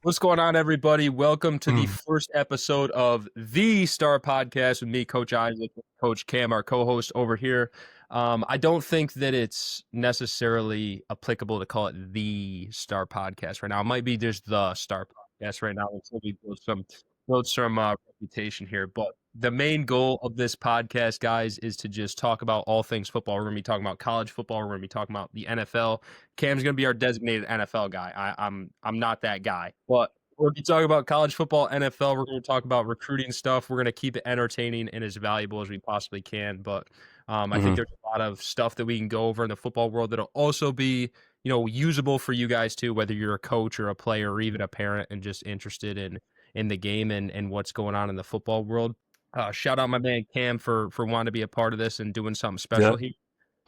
What's going on, everybody? Welcome to the Mm. first episode of the Star Podcast with me, Coach Isaac, and Coach Cam, our co-host over here. I don't think that it's necessarily applicable to call it the Star Podcast right now. It might be just the Star Podcast right now until we build some reputation here. But the main goal of this podcast, guys, is to just talk about all things football. We're going to be talking about college football. We're going to be talking about the NFL. Cam's gonna be our designated NFL guy. I'm not that guy, but we're gonna be talking about college football, NFL. We're gonna talk about recruiting stuff. We're gonna keep it entertaining and as valuable as we possibly can. But I think Mhm. there's a lot of stuff that we can go over in the football world that'll also be usable for you guys too, whether you're a coach or a player or even a parent and just interested in the game and what's going on in the football world. Shout out my man Cam for wanting to be a part of this and doing something Yeah. special here.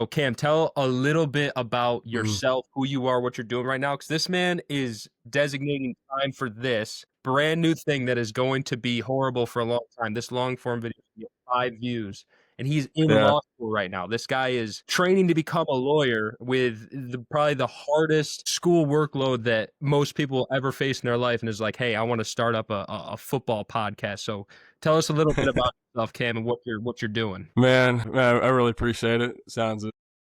So Cam, tell a little bit about Mhm. yourself, who you are, what you're doing right now, because this man is designating time for this brand new thing that is going to be horrible for a long time. This long form video, is gonna get 5 views, and he's in Yeah. law school right now. This guy is training to become a lawyer with probably the hardest school workload that most people ever face in their life, and is like, hey, I want to start up a football podcast. So tell us a little bit about yourself, Cam, and what you're doing. Man, I really appreciate it.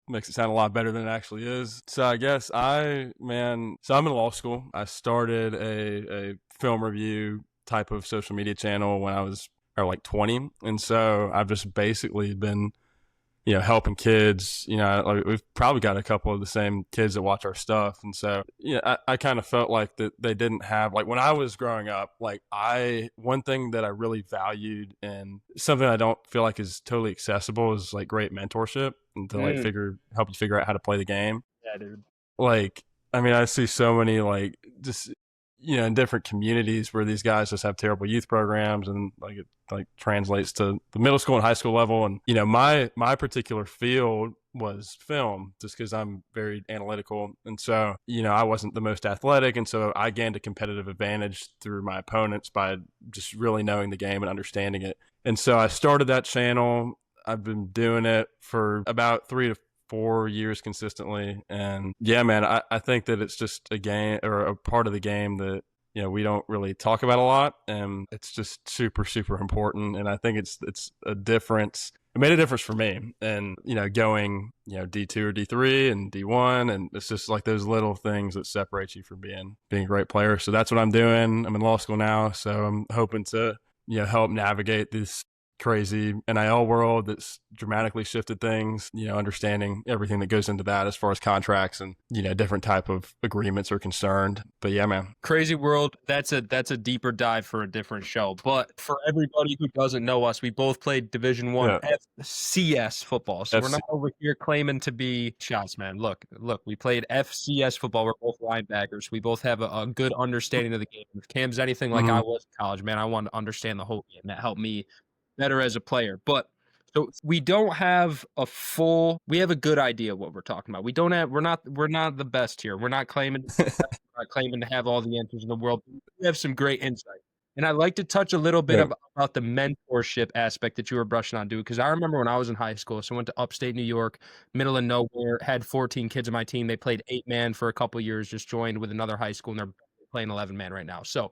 Makes it sound a lot better than it actually is. So I guess so I'm in law school. I started a film review type of social media channel when I was like 20. And so I've just basically been helping kids. Like we've probably got a couple of the same kids that watch our stuff. And so, I kind of felt like that they didn't have, like when I was growing up, one thing that I really valued and something I don't feel like is totally accessible is like great mentorship and to like help you figure out how to play the game. Yeah, dude. Like, I mean, I see so many like just in different communities where these guys just have terrible youth programs, and like it like translates to the middle school and high school level. And my particular field was film, just because I'm very analytical, and so I wasn't the most athletic, and so I gained a competitive advantage through my opponents by just really knowing the game and understanding it. And so I started that channel. I've been doing it for about 3 to 4 years consistently. And yeah, man, I think that it's just a game or a part of the game that, we don't really talk about a lot. And it's just super, super important. And I think it's a difference. It made a difference for me. And, going, D2 or D3 and D1. And it's just like those little things that separate you from being a great player. So that's what I'm doing. I'm in law school now. So I'm hoping to, help navigate this crazy NIL world that's dramatically shifted things, understanding everything that goes into that as far as contracts and, different type of agreements are concerned. But yeah, man. Crazy world. That's a deeper dive for a different show. But for everybody who doesn't know us, we both played Division One Yeah. FCS football. So we're not over here claiming to be shots, man. Look, we played FCS football. We're both linebackers. We both have a good understanding of the game. If Cam's anything like I was in college, man, I wanted to understand the whole game. That helped me better as a player. But so we don't have we have a good idea of what we're talking about. We're not the best here. We're not claiming to have all the answers in the world. We have some great insight. And I'd like to touch a little bit Yeah. about the mentorship aspect that you were brushing on, dude, because I remember when I was in high school, so I went to upstate New York, middle of nowhere, had 14 kids on my team. They played 8-man for a couple of years, just joined with another high school, and they're playing 11-man right now. So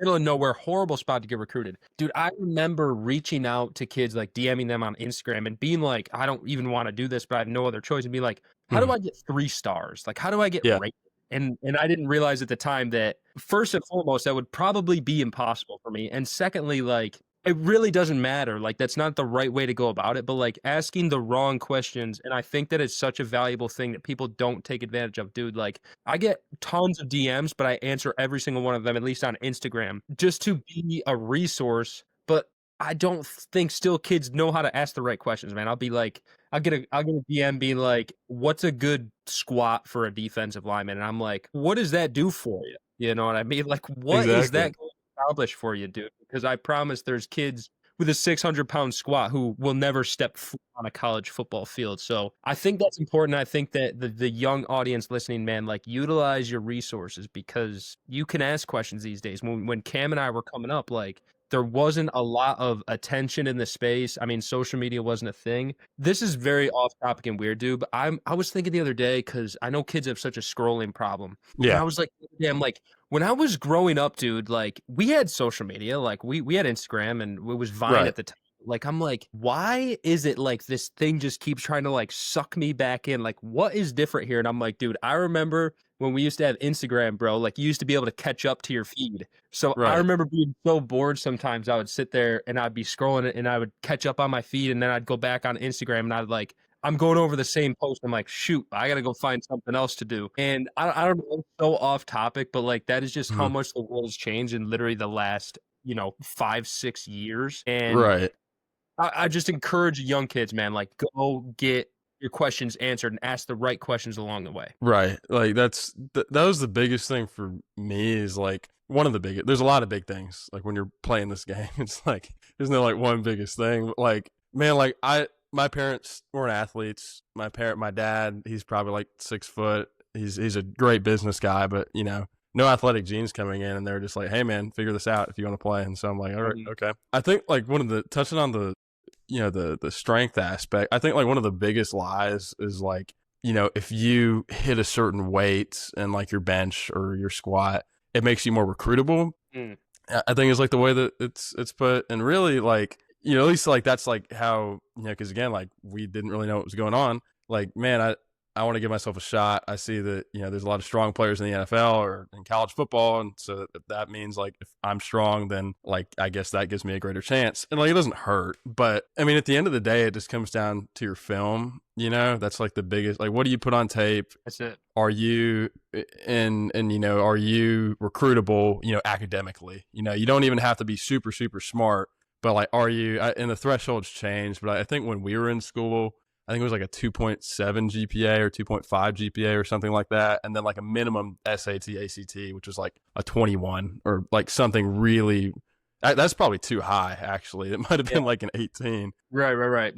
middle of nowhere, horrible spot to get recruited. Dude, I remember reaching out to kids, like DMing them on Instagram and being like, I don't even want to do this, but I have no other choice. And be like, how do I get 3 stars? Like, how do I get Yeah. rated? And I didn't realize at the time that first and foremost, that would probably be impossible for me. And secondly, like, it really doesn't matter. Like, that's not the right way to go about it, but like asking the wrong questions. And I think that it's such a valuable thing that people don't take advantage of, dude. Like, I get tons of DMs, but I answer every single one of them, at least on Instagram, just to be a resource. But I don't think still kids know how to ask the right questions, man. I'll be like, I'll get a DM being like, what's a good squat for a defensive lineman? And I'm like, what does that do for you? You know what I mean? Like, what is Exactly. that going to accomplish for you, dude? Because I promise there's kids with a 600-pound squat who will never step foot on a college football field. So I think that's important. I think that the young audience listening, man, like utilize your resources because you can ask questions these days. When Cam and I were coming up, like there wasn't a lot of attention in the space. I mean, social media wasn't a thing. This is very off topic and weird, dude, but I was thinking the other day, because I know kids have such a scrolling problem. And Yeah. I was like, yeah, I'm like, when I was growing up, dude, like we had social media, like we had Instagram and it was Vine Right. at the time. Like, I'm like, why is it like this thing just keeps trying to like suck me back in? Like, what is different here? And I'm like, dude, I remember when we used to have Instagram, bro, like you used to be able to catch up to your feed. So I Right. remember being so bored sometimes. I would sit there and I'd be scrolling it and I would catch up on my feed, and then I'd go back on Instagram and I'd like, I'm going over the same post. I'm like, shoot, I got to go find something else to do. And I don't know, it's so off topic, but like that is just how Mhm. much the world has changed in literally the last, 5, 6 years. And Right. I just encourage young kids, man, like go get your questions answered and ask the right questions along the way. Right. Like that was the biggest thing for me, is like one of the biggest. There's a lot of big things like when you're playing this game. It's like there's no like one biggest thing. But like, man, like my parents weren't athletes. My dad, he's probably like 6 foot. He's a great business guy, but no athletic genes coming in, and they're just like, hey man, figure this out if you want to play. And so I'm like, all right, okay. I think like one of the touching on the the strength aspect, I think like one of the biggest lies is like, if you hit a certain weight and like your bench or your squat, it makes you more recruitable. I think it's like the way that it's put. And really, like, at least like that's like how, because again, like we didn't really know what was going on. Like, man, I want to give myself a shot. I see that, there's a lot of strong players in the NFL or in college football. And so that means like if I'm strong, then like I guess that gives me a greater chance. And like it doesn't hurt. But I mean, at the end of the day, it just comes down to your film. That's like the biggest, like, what do you put on tape? That's it. Are you are you recruitable, academically? You don't even have to be super, super smart, but like, are you, and the thresholds change. But I think when we were in school, I think it was like a 2.7 GPA or 2.5 GPA or something like that. And then like a minimum SAT, ACT, which was like a 21 or like something really, that's probably too high, actually. It might have been like an 18. Right.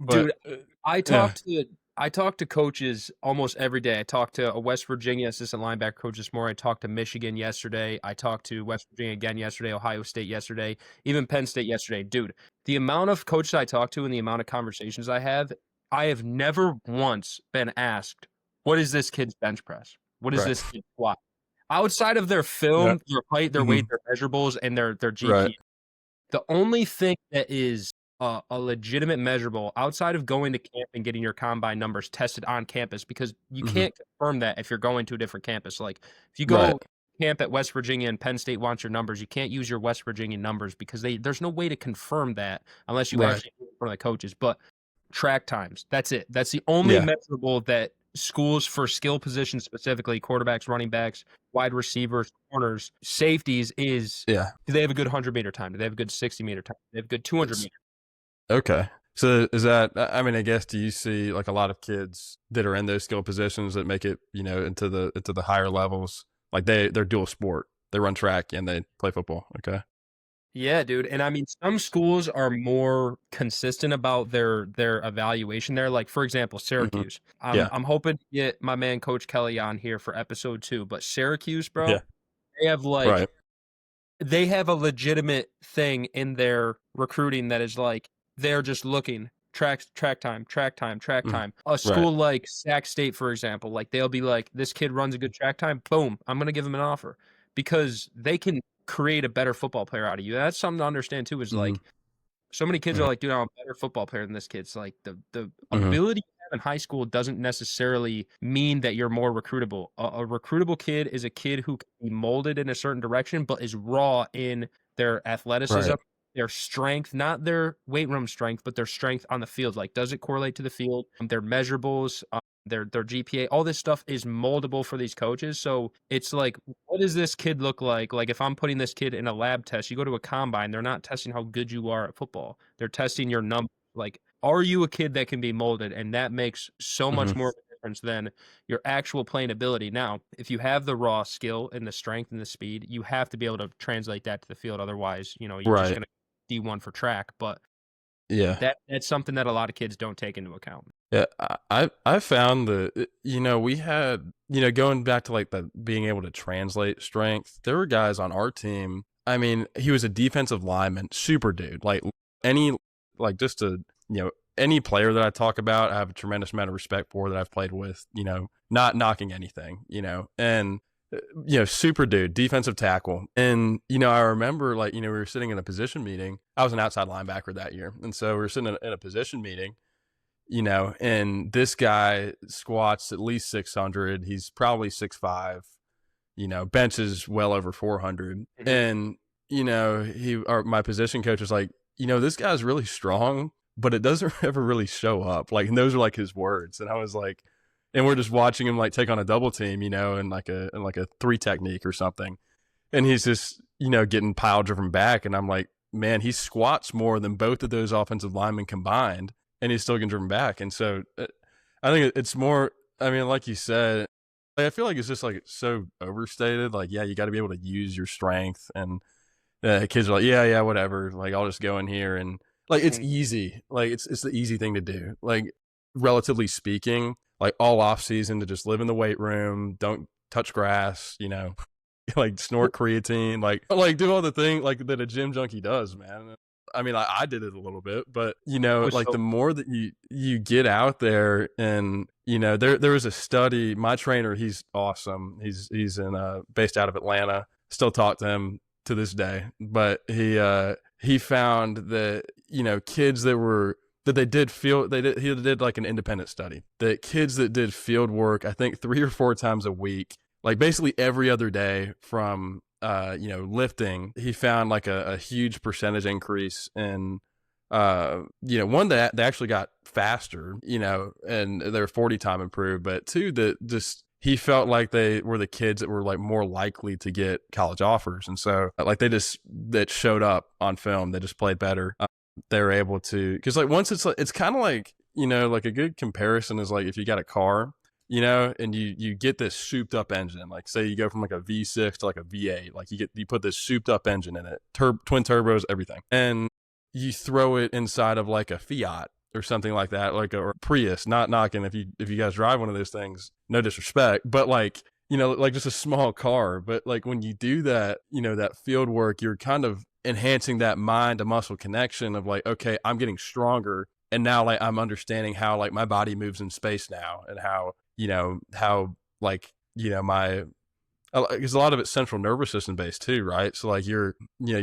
But, Dude, I talk to coaches almost every day. I talked to a West Virginia assistant linebacker coach this morning. I talked to Michigan yesterday. I talked to West Virginia again yesterday, Ohio State yesterday, even Penn State yesterday. Dude, the amount of coaches I talk to and the amount of conversations I have never once been asked, what is this kid's bench press? What is right. this kid's squat? Outside of their film, their height, their weight, their measurables, and their GPA. Right. The only thing that is a legitimate measurable outside of going to camp and getting your combine numbers tested on campus, because you can't confirm that if you're going to a different campus. Like if you go camp at West Virginia and Penn State wants your numbers, you can't use your West Virginia numbers because there's no way to confirm that unless you actually go in front of the coaches. But track times, that's it. That's the only measurable that schools for skill positions, specifically quarterbacks, running backs, wide receivers, corners, safeties, is do they have a good 100-meter time? Do they have a good 60-meter time? Do they have a good 200-meter? Okay. So is that, I mean, I guess, do you see like a lot of kids that are in those skill positions that make it, into the higher levels? Like they're dual sport. They run track and they play football. Okay. Yeah, dude. And I mean, some schools are more consistent about their evaluation there. Like, for example, Syracuse. I'm hoping to get my man Coach Kelly on here for episode 2. But Syracuse, bro, they have like they have a legitimate thing in their recruiting that is like they're just looking track time. A school like Sac State, for example, like they'll be like, this kid runs a good track time, boom, I'm gonna give him an offer because they can create a better football player out of you. That's something to understand too, is like so many kids are like, dude, I'm a better football player than this kid. It's like the ability you have in high school doesn't necessarily mean that you're more recruitable. A recruitable kid is a kid who can be molded in a certain direction, but is raw in their athleticism, their strength, not their weight room strength, but their strength on the field. Like, does it correlate to the field? Their measurables, their GPA, all this stuff is moldable for these coaches. So it's like, what does this kid look like? Like if I'm putting this kid in a lab test, you go to a combine, they're not testing how good you are at football. They're testing your numbers. Like, are you a kid that can be molded? And that makes so much more of a difference than your actual playing ability. Now, if you have the raw skill and the strength and the speed, you have to be able to translate that to the field. Otherwise, you're just going to D1 for track. But that's something that a lot of kids don't take into account. Yeah, I found that we had going back to like the being able to translate strength. There were guys on our team. I mean, he was a defensive lineman, super dude. Like any, like just a, any player that I talk about, I have a tremendous amount of respect for that I've played with, not knocking anything, and, super dude, defensive tackle. And, I remember like, we were sitting in a position meeting. I was an outside linebacker that year. And so we were sitting in a position meeting, and this guy squats at least 600. He's probably 6'5", benches well over 400. Mhm. And, my position coach was like, this guy's really strong, but it doesn't ever really show up. Like, and those are like his words. And I was like, and we're just watching him like take on a double team, in like a 3 technique or something. And he's just, getting pile driven back. And I'm like, man, he squats more than both of those offensive linemen combined, and he's still getting driven back. And so I think it's more, I mean, like you said, I feel like it's just like so overstated. Like, yeah, you got to be able to use your strength, and kids are like, yeah, whatever. Like, I'll just go in here and like it's easy. Like it's the easy thing to do. Like, relatively speaking, like all off season to just live in the weight room, don't touch grass, like snort creatine, like do all the thing like that a gym junkie does, man. I mean, I did it a little bit, but like the more that you get out there, and there was a study. My trainer, he's awesome. He's in based out of Atlanta. Still talk to him to this day, but he found that kids that he did like an independent study that kids that did field work, I think 3 or 4 times a week, like basically every other day from lifting, he found like a huge percentage increase in one, that they actually got faster, and their 40 time improved, but 2, that just he felt like they were the kids that were like more likely to get college offers. And so like that showed up on film, they just played better. They were able to, because like once it's kind of like, like a good comparison is like if you got a car, and you get this souped up engine, like say you go from like a V6 to like a V8, like you put this souped up engine in it, twin turbos, everything, and you throw it inside of like a Fiat or something like that, like or Prius. Not knocking if you guys drive one of those things, no disrespect, but like like just a small car. But like when you do that, that field work, you're kind of enhancing that mind to muscle connection of like, okay, I'm getting stronger, and now like I'm understanding how like my body moves in space now, and how like my, because a lot of it's central nervous system based too, right? So like your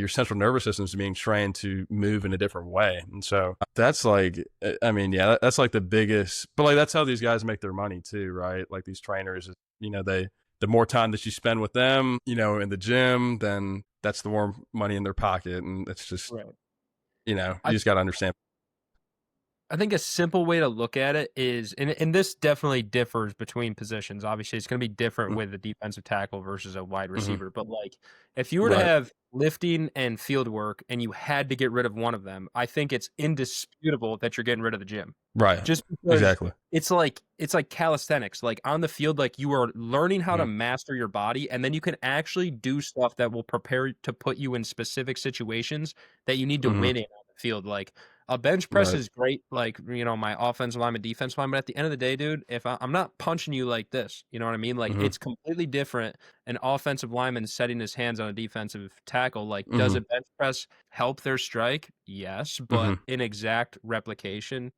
central nervous system is being trained to move in a different way. And so that's like, I mean, yeah, that's like the biggest, but like that's how these guys make their money too, right? Like these trainers, the more time that you spend with them, in the gym, then that's the more money in their pocket. And it's just, Right. you just got to understand. I think a simple way to look at it is, and this definitely differs between positions. Obviously, it's going to be different with a defensive tackle versus a wide receiver. But like, if you were to Right. have lifting and field work, and you had to get rid of one of them, I think it's indisputable that you're getting rid of the gym. Right. Just because Exactly. it's like calisthenics. Like on the field, like you are learning how to master your body, and then you can actually do stuff that will prepare to put you in specific situations that you need to win in on the field. Like a bench press Right. is great, like, my offensive line and defense line, but at the end of the day, dude, if I'm not punching you like this, you know what I mean? Like, it's completely different. An offensive lineman setting his hands on a defensive tackle, like, does a bench press help their strike? Yes, but in exact replication,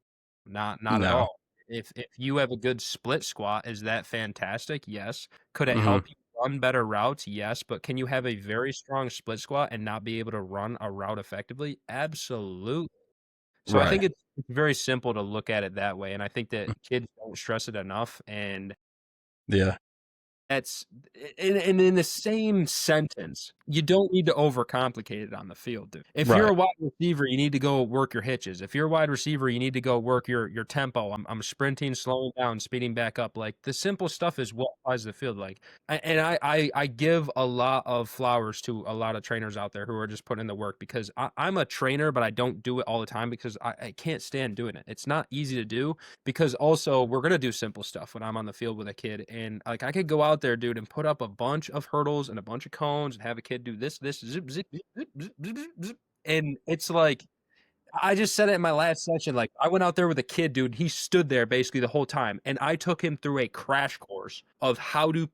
not at No. all. If you have a good split squat, is that fantastic? Yes. Could it Mm-hmm. help you run better routes? Yes, but can you have a very strong split squat and not be able to run a route effectively? Absolutely. So I Right. think it's very simple to look at it that way, and I think that kids don't stress it enough, and Yeah. that's and in the same sentence, you don't need to overcomplicate it on the field, dude. If you're a Right. wide receiver, you need to go work your hitches. If you're a wide receiver, you need to go work your tempo. I'm sprinting, slowing down, speeding back up. Like the simple stuff is what applies to the field. Like, I give a lot of flowers to a lot of trainers out there who are just putting in the work, because I'm a trainer, but I don't do it all the time because I can't stand doing it. It's not easy to do, because also we're gonna do simple stuff when I'm on the field with a kid, and like I could go out there, dude, and put up a bunch of hurdles and a bunch of cones and have a kid do this, zip, zip, zip, zip, zip, zip, zip, zip. And it's like, I just said it in my last session. Like, I went out there with a kid, dude. He stood there basically the whole time, and I took him through a crash course of how to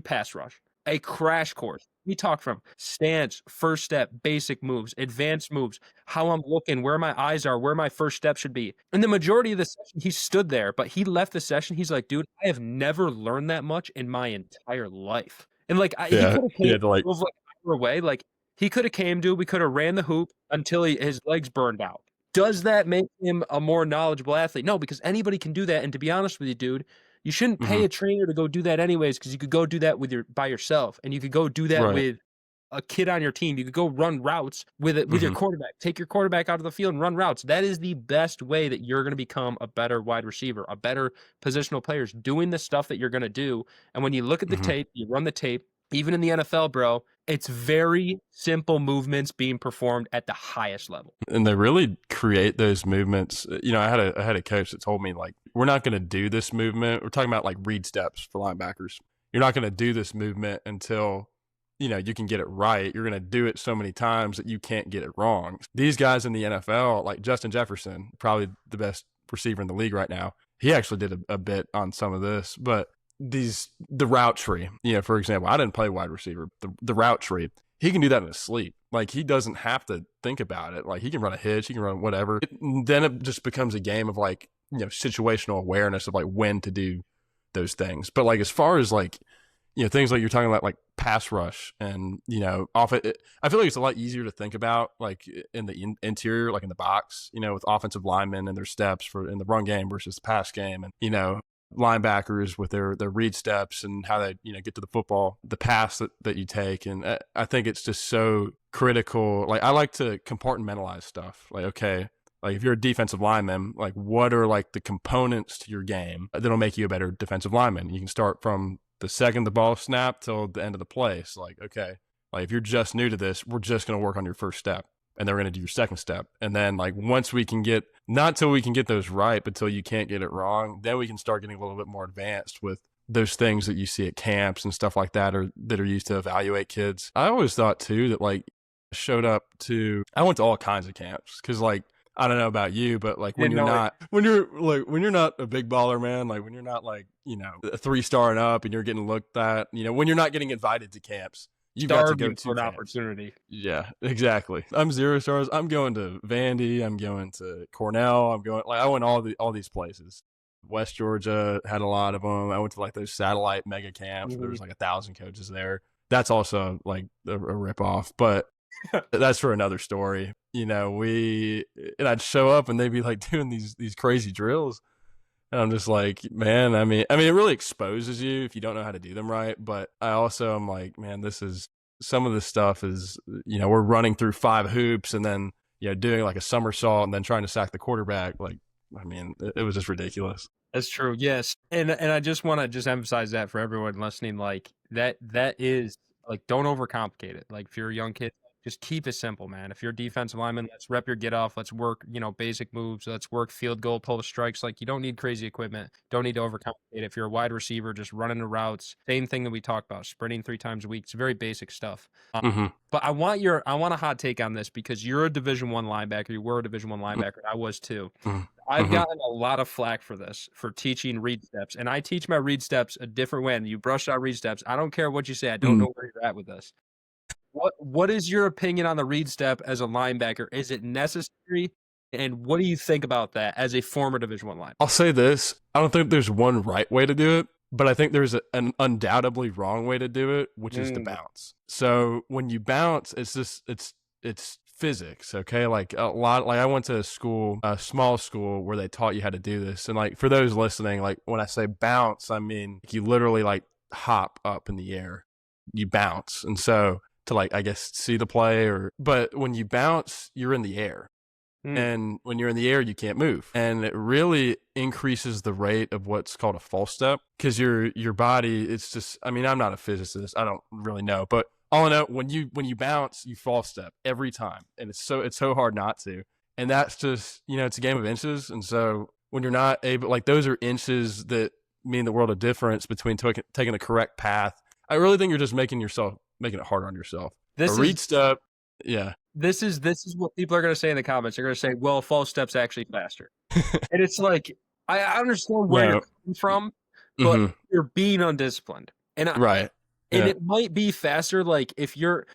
pass rush. A crash course. We talk from stance, first step, basic moves, advanced moves, how I'm looking, where my eyes are, where my first step should be. And the majority of the session, he stood there, but he left the session. He's like, dude, I have never learned that much in my entire life. And like, he Yeah, could have he came had to like, like an hour away. Like, he could have came, dude. We could have ran the hoop until his legs burned out. Does that make him a more knowledgeable athlete? No, because anybody can do that. And to be honest with you, dude, you shouldn't pay mhm, a trainer to go do that anyways, because you could go do that by yourself, and you could go do that right, with a kid on your team. You could go run routes with your mhm, quarterback. Take your quarterback out of the field and run routes. That is the best way that you're going to become a better wide receiver, a better positional player, is doing the stuff that you're going to do. And when you look at the mhm. tape, you run the tape, even in the NFL, bro, it's very simple movements being performed at the highest level. And they really create those movements. You know, I had a coach that told me like, we're not going to do this movement. We're talking about like read steps for linebackers. You're not going to do this movement until, you know, you can get it right. You're going to do it so many times that you can't get it wrong. These guys in the NFL, like Justin Jefferson, probably the best receiver in the league right now, he actually did a bit on some of this, but the route tree, you know, for example, I didn't play wide receiver. The route tree, he can do that in his sleep. Like, he doesn't have to think about it. Like, he can run a hitch, he can run whatever. Then it just becomes a game of like, you know, situational awareness of like when to do those things. But like, as far as like, you know, things like you're talking about, like pass rush and, you know, I feel like it's a lot easier to think about like in the interior, like in the box, you know, with offensive linemen and their steps for in the run game versus the pass game. And, you know, linebackers with their read steps and how they, you know, get to the football, the pass that you take. And I think it's just so critical. Like, I like to compartmentalize stuff. Like, okay, like if you're a defensive lineman, like what are like the components to your game that'll make you a better defensive lineman? You can start from the second the ball snapped till the end of the play. So like, okay, like if you're just new to this, we're just going to work on your first step. And then we're going to do your second step. And then like once we can get, not till we can get those right, but till you can't get it wrong, then we can start getting a little bit more advanced with those things that you see at camps and stuff like that, or that are used to evaluate kids. I always thought too that like I went to all kinds of camps because like, I don't know about you, but like when you're not a big baller, man, like when you're not like, you know, a 3-star and up and you're getting looked at, you know, when you're not getting invited to camps, you got to go to for an camps. opportunity. Yeah, exactly. I'm 0 stars. I'm going to Vandy. I'm going to Cornell. I went all these places. West Georgia had a lot of them. I went to like those satellite mega camps where there was like 1,000 coaches there. That's also like a ripoff, but that's for another story. You know, and I'd show up and they'd be like doing these crazy drills. And I'm just like, man, I mean, it really exposes you if you don't know how to do them right. But I also am like, man, some of this stuff is, you know, we're running through 5 hoops and then, you know, doing like a somersault and then trying to sack the quarterback. Like, I mean, it was just ridiculous. That's true. Yes. And I just want to just emphasize that for everyone listening, like that is like, don't overcomplicate it. Like if you're a young kid, just keep it simple, man. If you're a defensive lineman, let's rep your get off. Let's work, you know, basic moves. Let's work field goal, post strikes. Like you don't need crazy equipment. Don't need to overcomplicate. If you're a wide receiver, just running the routes. Same thing that we talked about, sprinting 3 times a week. It's very basic stuff. Mm-hmm. But I want a hot take on this because you're a Division I linebacker. You were a Division I linebacker. I was too. Mm-hmm. I've gotten a lot of flack for this, for teaching read steps. And I teach my read steps a different way. And you brush out read steps. I don't care what you say. I don't know where you're at with this. What is your opinion on the read step as a linebacker? Is it necessary? And what do you think about that as a former Division I linebacker? I'll say this. I don't think there's one right way to do it, but I think there's an undoubtedly wrong way to do it, which is to bounce. So when you bounce, it's physics, okay? Like I went to a small school where they taught you how to do this. And like for those listening, like when I say bounce, I mean you literally like hop up in the air. You bounce. And so to like, I guess, see the play but when you bounce, you're in the air. And when you're in the air, you can't move. And it really increases the rate of what's called a false step because your body, it's just, I mean, I'm not a physicist. I don't really know, but all I know, when you bounce, you false step every time. And it's so hard not to. And that's just, you know, it's a game of inches. And so when you're not able, like those are inches that mean the world of difference between taking the correct path. I really think you're just making it harder on yourself. Read step. Yeah. This is what people are going to say in the comments. They're going to say, well, false step's actually faster. And it's like, I understand where you're coming from, but you're being undisciplined. And right. And Yeah. it might be faster, like, if you're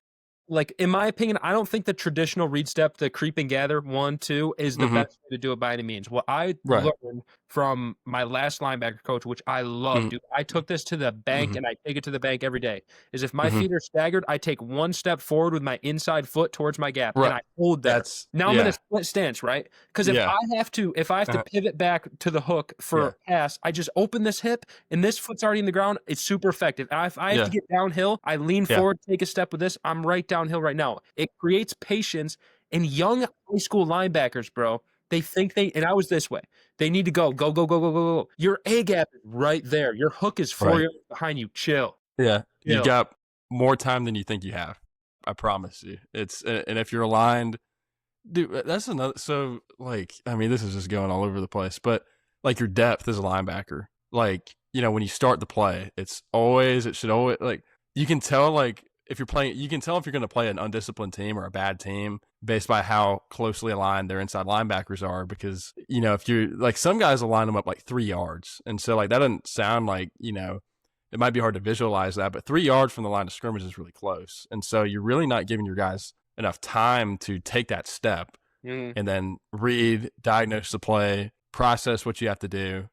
like, in my opinion, I don't think the traditional read step, the creep and gather 1, 2 is the Mm-hmm. best way to do it by any means. What I Right. learned from my last linebacker coach, which I love, Mm-hmm. dude. I took this to the bank Mm-hmm. and I take it to the bank every day. Is if my Mm-hmm. feet are staggered, I take 1 step forward with my inside foot towards my gap and Right. I hold there. That's Now I'm in a yeah. split stance, right? Because if Yeah. I have to pivot back to the hook for Yeah. a pass, I just open this hip and this foot's already in the ground. It's super effective. And if I have to Yeah. get downhill, I lean Yeah. forward, take a step with this. I'm right downhill right now. It creates patience in young high school linebackers, bro. They think and I was this way. They need to go. Your A gap is right there. Your hook is 4 Right. yards behind you. Chill. Yeah. You've Chill. got more time than you think you have. I promise you. It's and if you're aligned, dude, that's another. So like, I mean, this is just going all over the place, but like your depth as a linebacker, like when you start the play, it should always like you can tell like if you're playing, you can tell if you're going to play an undisciplined team or a bad team based by how closely aligned their inside linebackers are. Because if you're like some guys will line them up like 3 yards, and so like that doesn't sound like it might be hard to visualize that, but 3 yards from the line of scrimmage is really close. And so you're really not giving your guys enough time to take that step and then read, diagnose the play, process what you have to do,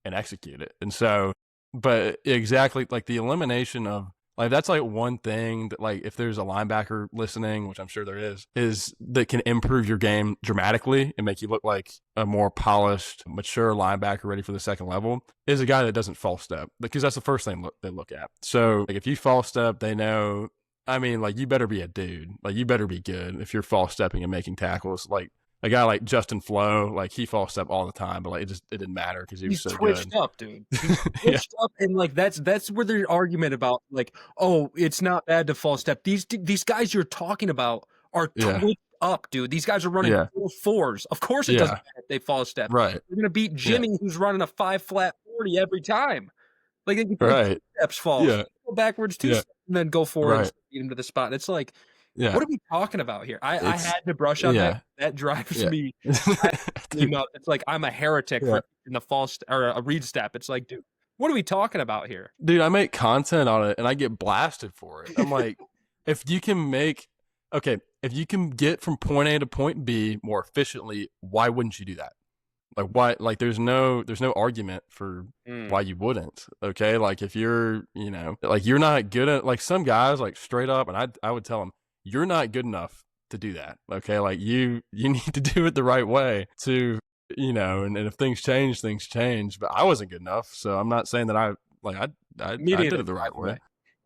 and execute it. And so, but exactly like the elimination of like, that's like one thing that like, if there's a linebacker listening, which I'm sure there is that can improve your game dramatically and make you look like a more polished, mature linebacker ready for the second level, is a guy that doesn't false step, because that's the first thing they look at. So like if you false step, they know, I mean, like you better be a dude, like you better be good if you're false stepping and making tackles. Like a guy like Justin Flo, like he false step all the time, but like it didn't matter because he was so twitched good. up, dude. He's twitched up, and like that's where there's argument about like, oh, it's not bad to false step. These guys you're talking about are twitched up, dude. These guys are running 4.4s. Of course, it doesn't matter if they false step. Right. They're gonna beat Jimmy, who's running a 5 flat 40 every time. Like they can do 2 steps false, go backwards 2 steps, and then go forward and beat him to the spot. It's like, what are we talking about here? I had to brush on that. That drives me nuts. It's like I'm a heretic for in the false or a read step. It's like, dude, what are we talking about here? Dude, I make content on it and I get blasted for it. I'm like, if you can get from point A to point B more efficiently, why wouldn't you do that? Like why? Like there's no argument for why you wouldn't. Okay, like if you're like you're not good at, like some guys like straight up, and I would tell them, you're not good enough to do that. Okay, like you need to do it the right way to and if things change, things change. But I wasn't good enough, so I'm not saying that I did it the right way.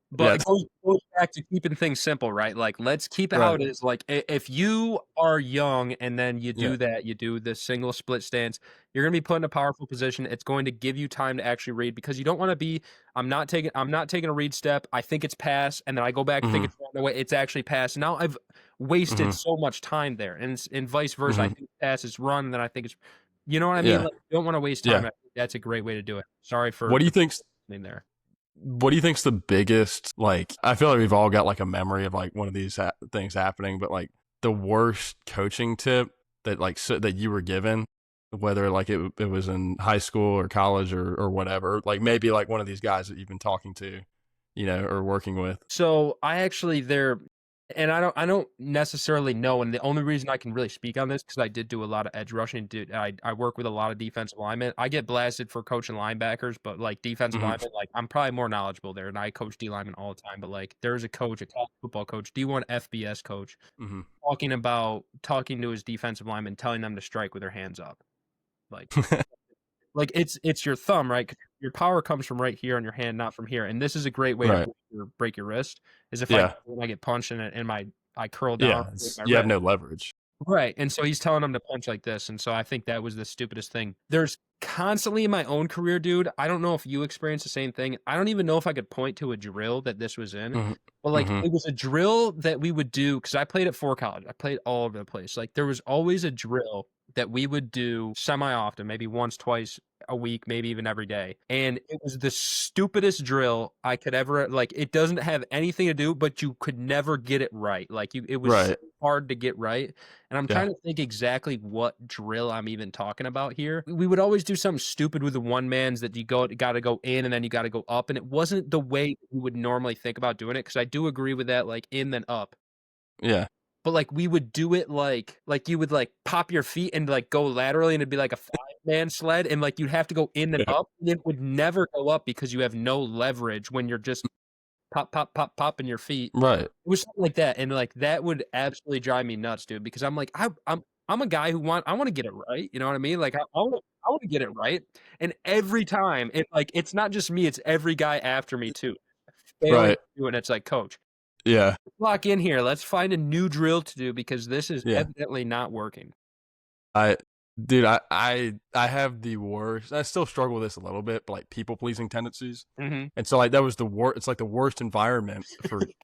But it goes back to keeping things simple, right? Like, let's keep it how it is. Like, if you are young and then you do that, you do the single split stance, you're going to be put in a powerful position. It's going to give you time to actually read, because you don't want to be, I'm not taking a read step. I think it's pass. And then I go back and think it's run away. It's actually pass. Now I've wasted so much time there. And vice versa. I think pass is run. And then I think it's, you know what I mean? Like, you don't want to waste time. I think that's a great way to do it. Sorry for what do you think's there. What do you think's the biggest, like, I feel like we've all got like a memory of like one of these things happening, but like the worst coaching tip that that you were given, whether like it was in high school or college or whatever, like maybe like one of these guys that you've been talking to, or working with. So I actually and I don't necessarily know, and the only reason I can really speak on this because I did do a lot of edge rushing. I work with a lot of defensive linemen. I get blasted for coaching linebackers, but like defensive linemen, like I'm probably more knowledgeable there, and I coach D linemen all the time. But like there's a coach, a college football coach, D1 FBS coach, talking to his defensive linemen, telling them to strike with their hands up, like. Like it's your thumb, right? 'Cause your power comes from right here on your hand, not from here. And this is a great way to break your wrist. Is if I get punched and I curl down. You have no leverage. Right. And so he's telling them to punch like this. And so I think that was the stupidest thing. There's constantly in my own career, dude. I don't know if you experienced the same thing. I don't even know if I could point to a drill that this was in. But like it was a drill that we would do because I played at Fort College. I played all over the place. Like there was always a drill that we would do semi-often, maybe once, twice a week, maybe even every day. And it was the stupidest drill I could ever, like, it doesn't have anything to do, but you could never get it right. Like, it was so Right. hard to get right. And I'm Yeah. trying to think exactly what drill I'm even talking about here. We would always do something stupid with the one mans that you got to go in and then you got to go up. And it wasn't the way you would normally think about doing it. Cause I do agree with that, like in then up. Yeah. But like we would do it like you would like pop your feet and like go laterally and it'd be like a 5-man sled and like you'd have to go in and Yeah. up and it would never go up because you have no leverage when you're just popping your feet. Right. It was something like that, and like that would absolutely drive me nuts, dude. Because I'm like I'm a guy who I want to get it right. You know what I mean? Like I want to get it right, and every time it's not just me; it's every guy after me too, failing Right. to do it. And it's like, coach, Yeah. lock in here. Let's find a new drill to do because this is Yeah. evidently not working. Dude, I have the worst. I still struggle with this a little bit, but like people pleasing tendencies. Mm-hmm. And so like that was the worst. It's like the worst environment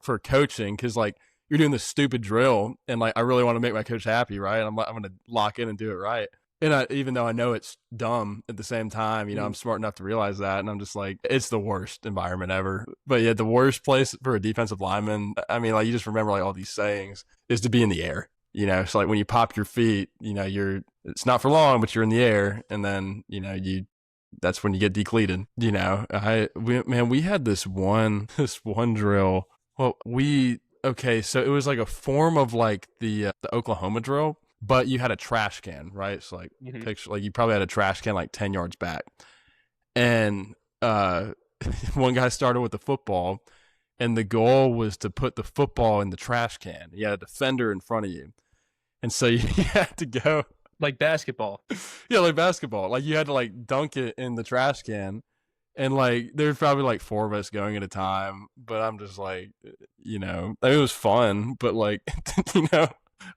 for coaching because like you're doing this stupid drill and like I really want to make my coach happy, right? I'm going to lock in and do it right. And even though I know it's dumb at the same time, you know, I'm smart enough to realize that. And I'm just like, it's the worst environment ever. But yeah, the worst place for a defensive lineman, I mean, like you just remember like all these sayings, is to be in the air. You know, so like when you pop your feet, you know, it's not for long, but you're in the air. And then, you know, that's when you get decleated. You know, we had this one drill. Well, okay, so it was like a form of like the Oklahoma drill, but you had a trash can, right? So like picture, like you probably had a trash can like 10 yards back. And one guy started with the football and the goal was to put the football in the trash can. You had a defender in front of you. And so you had to go like basketball. Yeah, like basketball. Like you had to like dunk it in the trash can. And like there's probably like 4 of us going at a time, but I'm just like, you know, I mean, it was fun, but like, you know,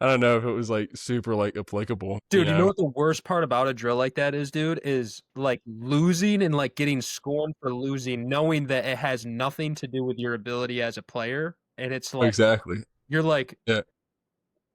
I don't know if it was like super like applicable. Dude, you know what the worst part about a drill like that is, dude? Is like losing and like getting scorned for losing, knowing that it has nothing to do with your ability as a player. And it's like, exactly. You're like, yeah.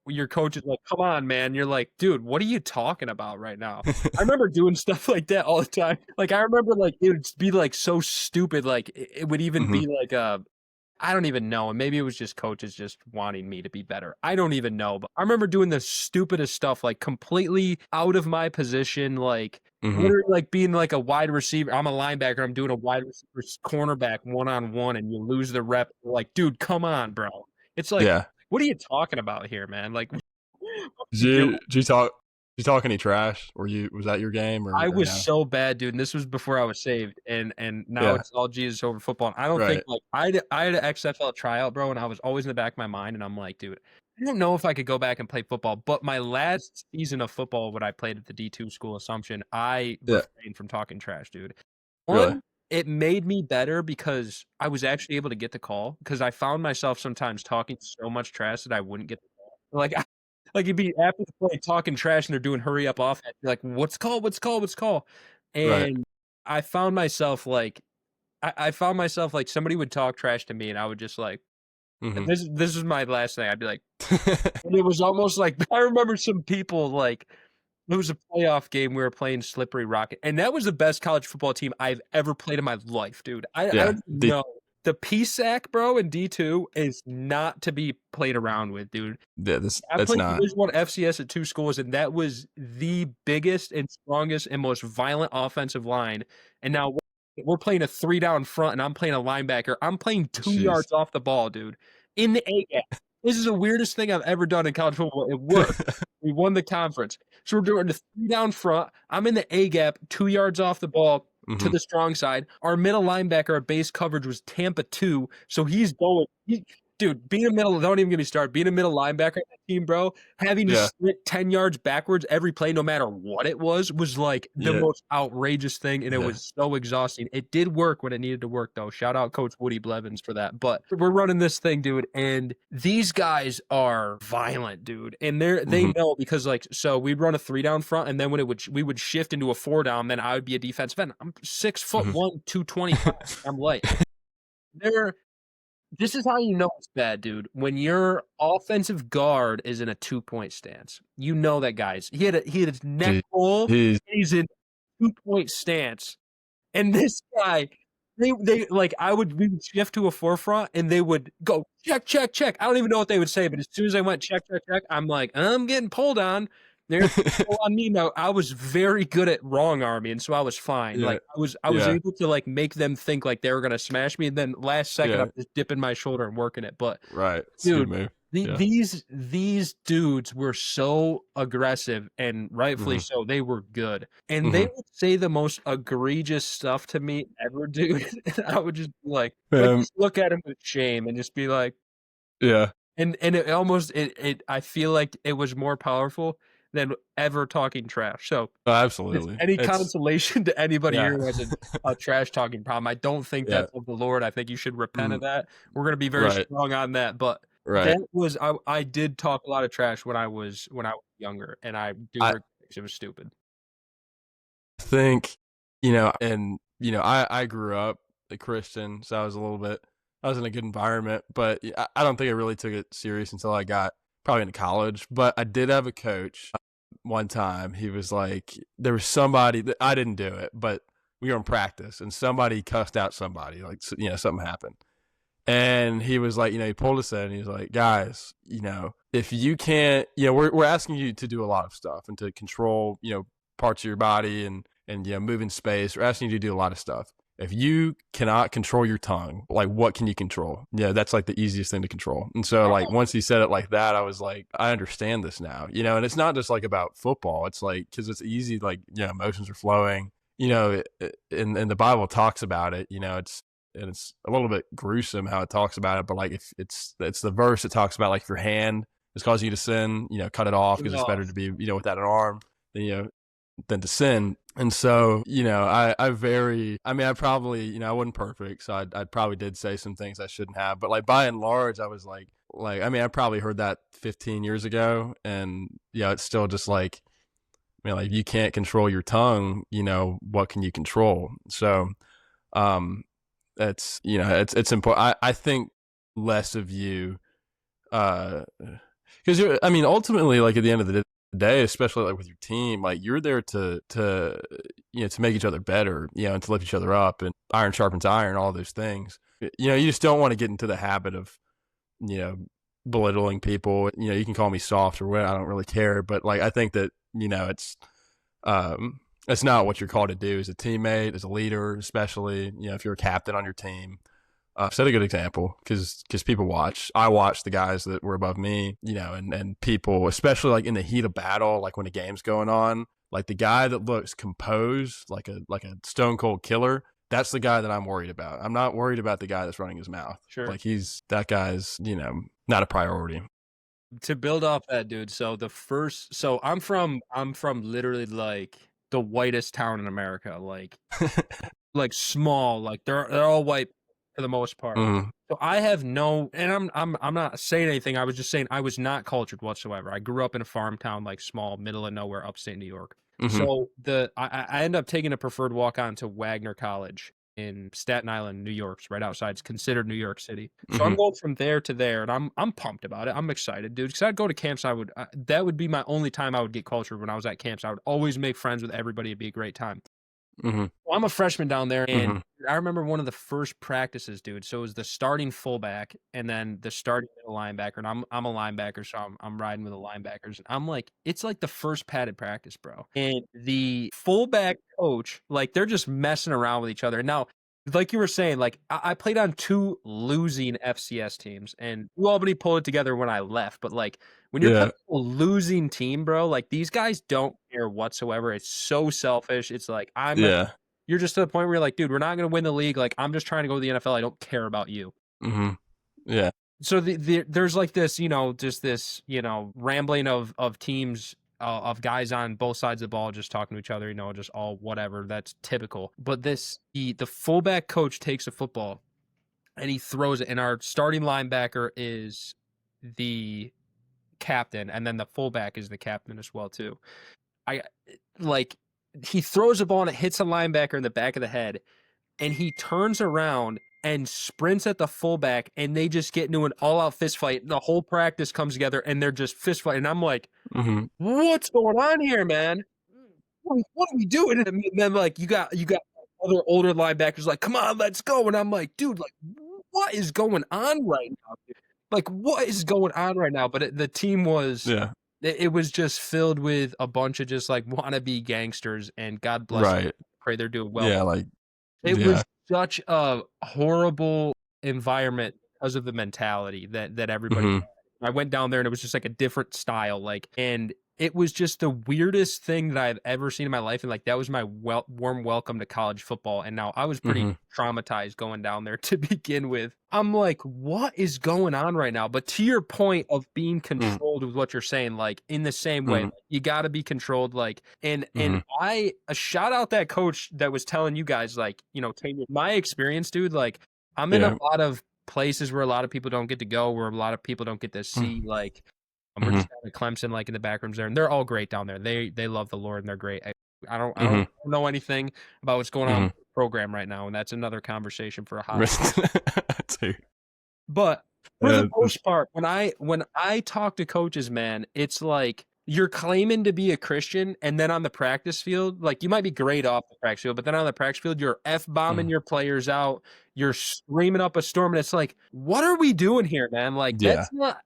Your coach is like, come on, man. You're like, dude, what are you talking about right now? I remember doing stuff like that all the time. Like, I remember like it would be like so stupid. Like it would even be like I don't even know. And maybe it was just coaches just wanting me to be better. I don't even know. But I remember doing the stupidest stuff, like completely out of my position, like literally like being like a wide receiver. I'm a linebacker. I'm doing a wide receiver cornerback 1-on-1 and you lose the rep. Like, dude, come on, bro. It's like, what are you talking about here, man? Like, did you talk any trash? Was that your game? I was no? so bad, dude. And this was before I was saved, and now it's all Jesus over football. And I don't think like I had an XFL tryout, bro, and I was always in the back of my mind, and I'm like, dude, I don't know if I could go back and play football. But my last season of football, when I played at the D2 school Assumption, I refrained from talking trash, dude. One, it made me better because I was actually able to get the call because I found myself sometimes talking so much trash that I wouldn't get the call. Like you'd be after the play talking trash and they're doing hurry up offense. You're like, what's call? And I found myself like I found myself like somebody would talk trash to me and I would just like this is my last thing. I'd be like and it was almost like I remember some people like it was a playoff game. We were playing Slippery Rocket, and that was the best college football team I've ever played in my life, dude. I don't know. The PSAC, bro, in D2 is not to be played around with, dude. Yeah, I played Division 1 FCS at 2 schools, and that was the biggest and strongest and most violent offensive line. And now we're playing a 3-down front, and I'm playing a linebacker. I'm playing 2 yards off the ball, dude, in the A gap. This is the weirdest thing I've ever done in college football. It worked. We won the conference. So we're doing the 3-down front. I'm in the A gap, 2 yards off the ball to the strong side. Our middle linebacker, our base coverage was Tampa 2. So he's going. Dude, being a middle, don't even get me started. Being a middle linebacker on that team, bro, having to split 10 yards backwards every play, no matter what it was like the most outrageous thing. And it was so exhausting. It did work when it needed to work, though. Shout out Coach Woody Blevins for that. But we're running this thing, dude. And these guys are violent, dude. And they know because, like, so we'd run a 3-down front. And then when we would shift into a 4-down, then I would be a defensive end. I'm 6'1", 225. I'm light. This is how you know it's bad, dude. When your offensive guard is in a 2-point stance, you know that guy's he had his neck full. He's in 2-point stance. And this guy, they like we would shift to a forefront and they would go check, check, check. I don't even know what they would say, but as soon as I went check, check, check, I'm like, I'm getting pulled on. They're on me now. I was very good at wrong arming, so I was fine. Yeah. Like I was able to like make them think like they were gonna smash me, and then last second I'm just dipping my shoulder and working it. But Right. It's a good dude, move. these dudes were so aggressive, and rightfully so. They were good, and they would say the most egregious stuff to me ever, dude. And I would just be like, just look at him with shame and just be like, Yeah. and it almost I feel like it was more powerful than ever talking trash. So Oh, if absolutely. any consolation to anybody Yeah. here who has a trash talking problem, I don't think Yeah. that's of the Lord. I think you should repent of Mhm. that. We're gonna be very Right. strong on that, but Right. that was I did talk a lot of trash when I was younger, and I do I regret it. It was stupid. think, and I grew up a Christian, so I was in a good environment, but I don't think I really took it serious until I got probably into college. But I did have a coach one time. He was like, there was somebody that I didn't do it, but we were in practice and somebody cussed out somebody, like, something happened. And he was like, he pulled us in and he was like, guys, if you can't, we're asking you to do a lot of stuff and to control, parts of your body and move in space. We're asking you to do a lot of stuff. If you cannot control your tongue, like, what can you control? That's like the easiest thing to control. And so, like, once he said it like that, I was like, I understand this now, and it's not just like about football. It's like, cause it's easy, like, emotions are flowing, and the Bible talks about it, it's a little bit gruesome how it talks about it, but like, if it's the verse that talks about, like, if your hand is causing you to sin, cut it off, because it's better to be, without an arm than to sin. And so, I probably, I wasn't perfect, so I probably did say some things I shouldn't have, but like, by and large, I was like, I probably heard that 15 years ago, and it's still just like, like, if you can't control your tongue, what can you control? So, that's, it's important. I think less of you, because ultimately, like, at the end of the day, especially like with your team, like, you're there to to make each other better, and to lift each other up, and iron sharpens iron, all those things. You just don't want to get into the habit of belittling people. You can call me soft or what, I don't really care, but like, I think that it's not what you're called to do as a teammate, as a leader, especially if you're a captain on your team. Set a good example, because people watch. I watch the guys that were above me, and people, especially like in the heat of battle, like when a game's going on, like the guy that looks composed, like a stone cold killer. That's the guy that I'm worried about. I'm not worried about the guy that's running his mouth. Sure. Like, that guy's, not a priority. To build off that, dude. So I'm from literally like the whitest town in America, like small, like they're all white for the most part. Mm-hmm. So I have no, and I'm not saying anything. I was just saying I was not cultured whatsoever. I grew up in a farm town, like small, middle of nowhere, upstate New York. Mm-hmm. So I end up taking a preferred walk on to Wagner College in Staten Island, New York. It's right outside. It's considered New York City. So I'm going from there to there, and I'm pumped about it. I'm excited, dude. Because I'd go to camps. That would be my only time I would get cultured when I was at camps. I would always make friends with everybody. It'd be a great time. Mm-hmm. Well, I'm a freshman down there, and I remember one of the first practices, dude. So it was the starting fullback and then the starting middle linebacker, and I'm a linebacker, so I'm riding with the linebackers. And I'm like, it's like the first padded practice, bro. And the fullback coach, like, they're just messing around with each other. Now, like you were saying, like, I played on 2 losing FCS teams, and Albany pulled it together when I left. But like, when you're playing a losing team, bro, like, these guys don't care whatsoever. It's so selfish. It's like, you're just to the point where you're like, dude, we're not going to win the league. Like, I'm just trying to go to the NFL. I don't care about you. Mm-hmm. Yeah. So there's like this, just this, rambling of teams, of guys on both sides of the ball just talking to each other, just all whatever. That's typical. But the fullback coach takes a football and he throws it, and our starting linebacker is the captain, and then the fullback is the captain as well too. He throws a ball and it hits a linebacker in the back of the head, and he turns around and sprints at the fullback, and they just get into an all-out fist fight. The whole practice comes together, and they're just fist fighting. And I'm like, what's going on here, man? what are we doing? And then like you got other older linebackers like, come on, let's go. And I'm like, dude, like what is going on right now? Like what is going on right now? But the team was Yeah. it was just filled with a bunch of just like wannabe gangsters, and God bless them. Right. Pray they're doing well. Yeah. Like, It yeah. was such a horrible environment because of the mentality that everybody Hmm. had. I went down there and it was just like a different style, like, and it was just the weirdest thing that I've ever seen in my life. And like that was my warm welcome to college football. And now I was pretty Hmm. traumatized going down there to begin with. I'm like, what is going on right now? But to your point of being controlled with what you're saying, like in the same way, Hmm. like, you got to be controlled. Like, and Hmm. I a shout out that coach that was telling you guys, like, Taylor, my experience, dude. Like, I'm in a Yeah. lot of places where a lot of people don't get to go, where a lot of people don't get to see, like, we're Hmm. just down at Clemson, like in the back rooms there, and they're all great down there. They love the Lord and they're great. I Hmm. don't know anything about what's going on Hmm. with the program right now, and that's another conversation for a hot. Dude. But for Yeah. the most part, when I talk to coaches, man, it's like you're claiming to be a Christian, and then on the practice field, like you might be great off the practice field, but then on the practice field, you're f-bombing Mhm. your players out, you're screaming up a storm, and it's like, what are we doing here, man? Like Yeah. that's not.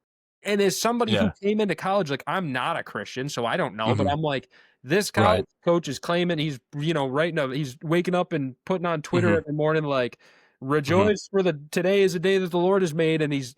And as somebody who Yeah. came into college, like I'm not a Christian, so I don't know, but Hmm. I'm like, this Right. college coach is claiming he's he's waking up and putting on Twitter Hmm. every morning like, Hmm. rejoice for today is the day that the Lord has made, and he's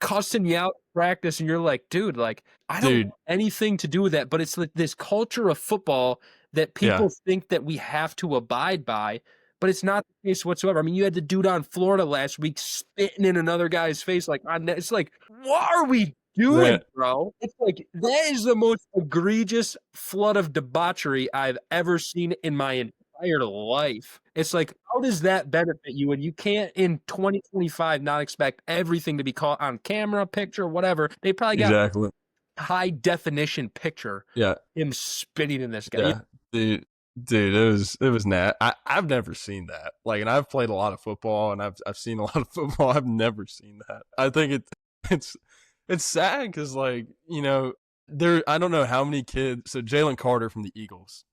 cussing you out in practice, and you're like, dude, like I don't Dude. want anything to do with that. But it's like this culture of football that Yeah. people think that we have to abide by, but it's not the case whatsoever. I mean, you had the dude on Florida last week spitting in another guy's face, like it's like, what are we doing, That. bro? It's like that is the most egregious flood of debauchery I've ever seen in my entire life. It's like, how does that benefit you? And you can't in 2025 not expect everything to be caught on camera, picture, whatever. They probably got Exactly. high definition picture Yeah. him spitting in this guy. Yeah. Dude, it was I've never seen that. Like, and I've played a lot of football, and I've seen a lot of football. I've never seen that. I think it's it's sad because, like, there, I don't know how many kids. So Jalen Carter from the Eagles,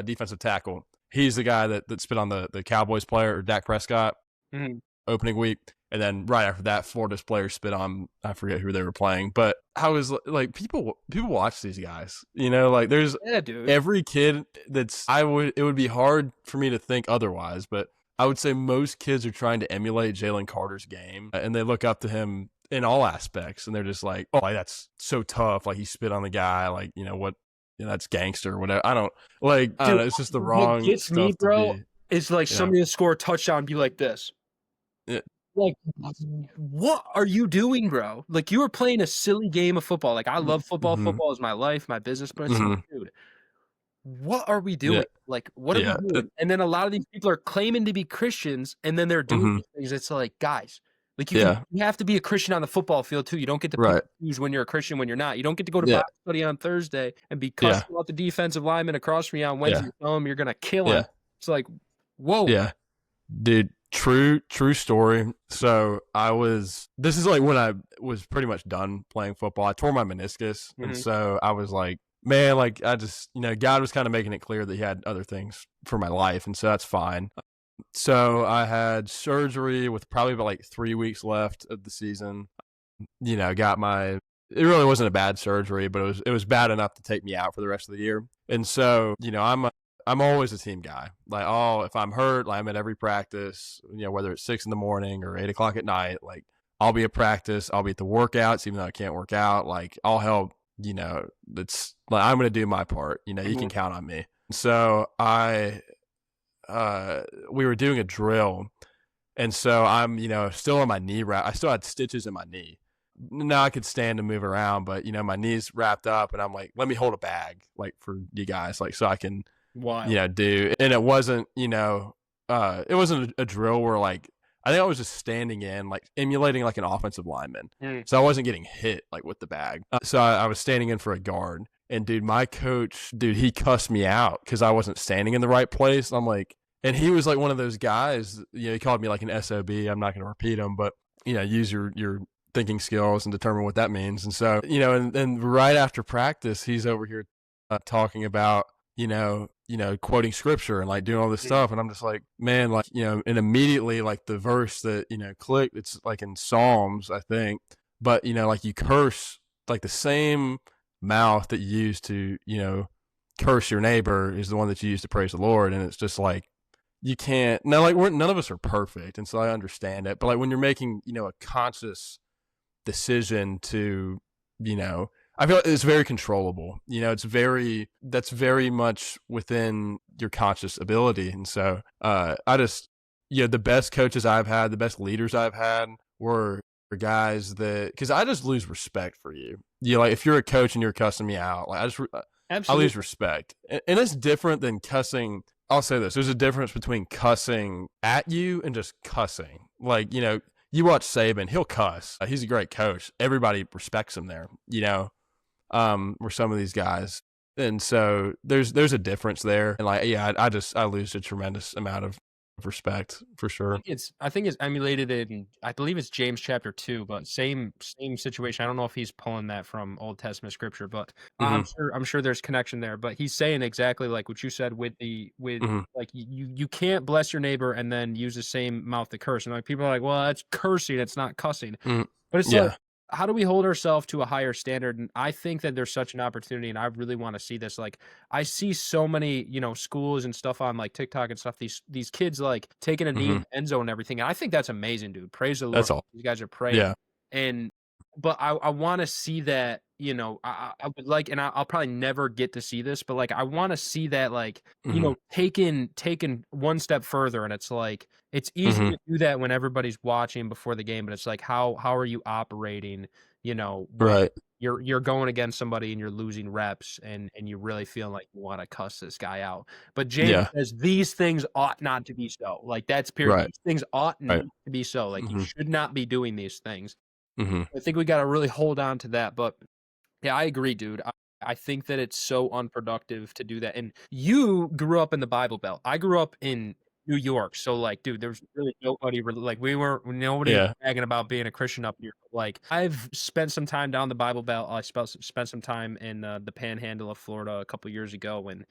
defensive tackle, he's the guy that spit on the Cowboys player, or Dak Prescott, Mhm. opening week. And then right after that, Florida's player spit on, I forget who they were playing. But I was like, people watch these guys. Like, there's Yeah, dude. every kid it would be hard for me to think otherwise, but I would say most kids are trying to emulate Jalen Carter's game, and they look up to him in all aspects, and they're just like, oh, like, that's so tough. Like, he spit on the guy. Like, what, that's gangster or whatever. I don't Dude, know. It's just the what wrong gets me, stuff to bro, be. is like Yeah. somebody to score a touchdown and be like this. Yeah. Like, what are you doing, bro? Like, you were playing a silly game of football. Like, I love football. Mm-hmm. Football is my life, my business. But it's like, Mm-hmm. dude, what are we Yeah. doing? Like, what are we Yeah. doing? And then a lot of these people are claiming to be Christians, and then they're doing Mm-hmm. these things. It's like, guys, like Yeah. you have to be a Christian on the football field too. You don't get to pick Right. and choose when you're a Christian, when you're not. You don't get to go to Yeah. Bible study on Thursday and be Yeah. cussing out the defensive lineman across from you on Wednesday. Yeah. Tell him you're gonna kill him. Yeah. It's like, whoa. Yeah. Dude, true story. So this is like when I was pretty much done playing football. I tore my meniscus. And Mhm. so I was like, man, like, I just, God was kind of making it clear that he had other things for my life. And so that's fine. So I had surgery with probably about like 3 weeks left of the season. It really wasn't a bad surgery, but it was bad enough to take me out for the rest of the year. And so, I'm always a team guy. Like, if I'm hurt, like, I'm at every practice, whether it's 6 a.m. or 8 o'clock at night, like, I'll be at practice, I'll be at the workouts, even though I can't work out. Like, I'll help, it's like, I'm going to do my part, you can count on me. So we were doing a drill. And so I'm, still on my knee wrap. I still had stitches in my knee. Now I could stand and move around, but my knee's wrapped up, and I'm like, let me hold a bag, like, for you guys, like, so I can, Wild. do. And it wasn't, it wasn't a drill where, like, I think I was just standing in, like, emulating like an offensive lineman. So I wasn't getting hit, like, with the bag. So I was standing in for a guard, and dude, my coach, he cussed me out because I wasn't standing in the right place. I'm like, and he was like one of those guys, he called me like an SOB. I'm not going to repeat him, but use your thinking skills and determine what that means. And so, and right after practice, he's over here talking about quoting scripture and like doing all this stuff. And I'm just like, man, like, and immediately like the verse that, clicked, it's like in Psalms, I think, but, like you curse like the same mouth that you use to, curse your neighbor is the one that you use to praise the Lord. And it's just like, you can't now, like none of us are perfect. And so I understand it. But like when you're making, a conscious decision to, I feel like it's very controllable. That's very much within your conscious ability. And so I just, the best coaches I've had, the best leaders I've had were guys that, because I just lose respect for you. Like if you're a coach and you're cussing me out, like I lose respect. And it's different than cussing. I'll say this: there's a difference between cussing at you and just cussing. Like, you watch Saban, he'll cuss. He's a great coach. Everybody respects him there, where some of these guys. And so there's a difference there. And like, yeah, I lose a tremendous amount of respect for sure. I think it's emulated in, I believe it's James chapter 2, but same situation. I don't know if he's pulling that from Old Testament scripture, but I'm sure there's connection there. But he's saying exactly like what you said with like you can't bless your neighbor and then use the same mouth to curse. And like people are like, well, that's cursing, it's not cussing. But it's like, how do we hold ourselves to a higher standard? And I think that there's such an opportunity, and I really want to see this. Like, I see so many, schools and stuff on like TikTok and stuff. These kids like taking a knee in the end zone and everything. And I think that's amazing, dude. Praise the Lord. That's all. These guys are praying. Yeah. But I want to see that, I would like, and I'll probably never get to see this, but like, I want to see that, like, taken one step further. And it's like, it's easy to do that when everybody's watching before the game, but it's like, how are you operating, when right. you're going against somebody and you're losing reps and you really feel like you want to cuss this guy out. But James says these things ought not to be so. Like, that's period. Right. These things ought not to be so. Like, you should not be doing these things. I think we got to really hold on to that. But yeah, I agree, dude. I think that it's so unproductive to do that. And you grew up in the Bible Belt. I grew up in New York. So like, dude, there's really nobody like nobody bragging about being a Christian up here. Like, I've spent some time down the Bible Belt. I spent some time in the Panhandle of Florida a couple years ago, and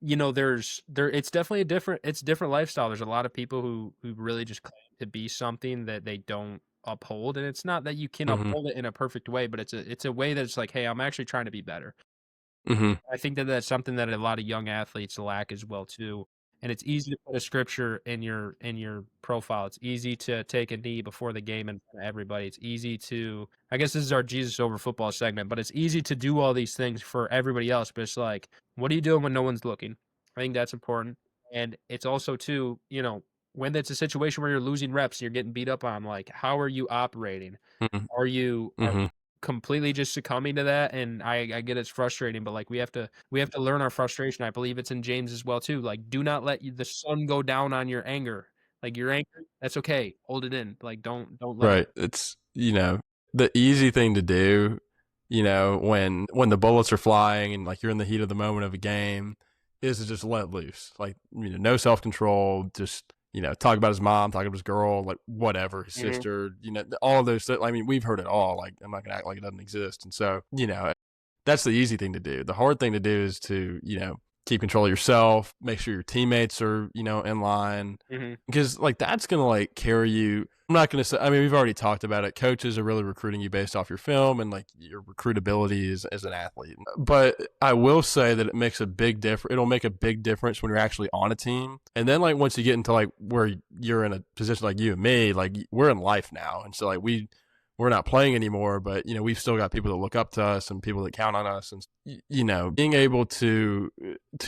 it's definitely it's different lifestyle. There's a lot of people who really just claim to be something that they don't uphold, and it's not that you can uphold it in a perfect way, but it's a way that's like, hey, I'm actually trying to be better. I think that that's something that a lot of young athletes lack as well too. And it's easy to put a scripture in your profile. It's easy to take a knee before the game in front of everybody. It's easy to, I guess this is our Jesus over football segment, but it's easy to do all these things for everybody else. But it's like, what are you doing when no one's looking? I think that's important. And it's also too, when it's a situation where you're losing reps, you're getting beat up on, like, how are you operating? Are you completely just succumbing to that? And I get it's frustrating, but like we have to learn our frustration. I believe it's in James as well too. Like, do not let the sun go down on your anger. Like, you're angry, that's okay. Hold it in. Like, don't let it. It's the easy thing to do, when the bullets are flying and like you're in the heat of the moment of a game, is to just let loose. Like, no self-control, just talk about his mom, talk about his girl, like whatever, his sister, all of those. I mean, we've heard it all. Like, I'm not gonna act like it doesn't exist. And so, that's the easy thing to do. The hard thing to do is to, keep control of yourself, make sure your teammates are, in line, because like that's gonna like carry you. I'm not gonna say. I mean, we've already talked about it. Coaches are really recruiting you based off your film and like your recruitability as an athlete. But I will say that it makes a big difference. It'll make a big difference when you're actually on a team. And then like once you get into like where you're in a position like you and me, like we're in life now, and so like we're not playing anymore, but we've still got people that look up to us and people that count on us, and being able to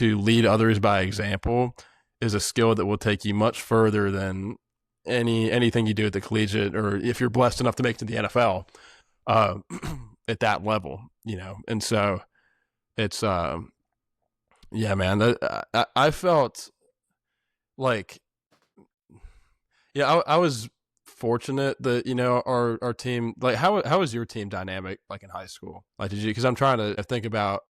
lead others by example is a skill that will take you much further than anything you do at the collegiate, or if you're blessed enough to make it to the NFL at that level, And so it's yeah, man, I felt like, I was fortunate that our team, like how was your team dynamic like in high school? Like, did you, because I'm trying to think about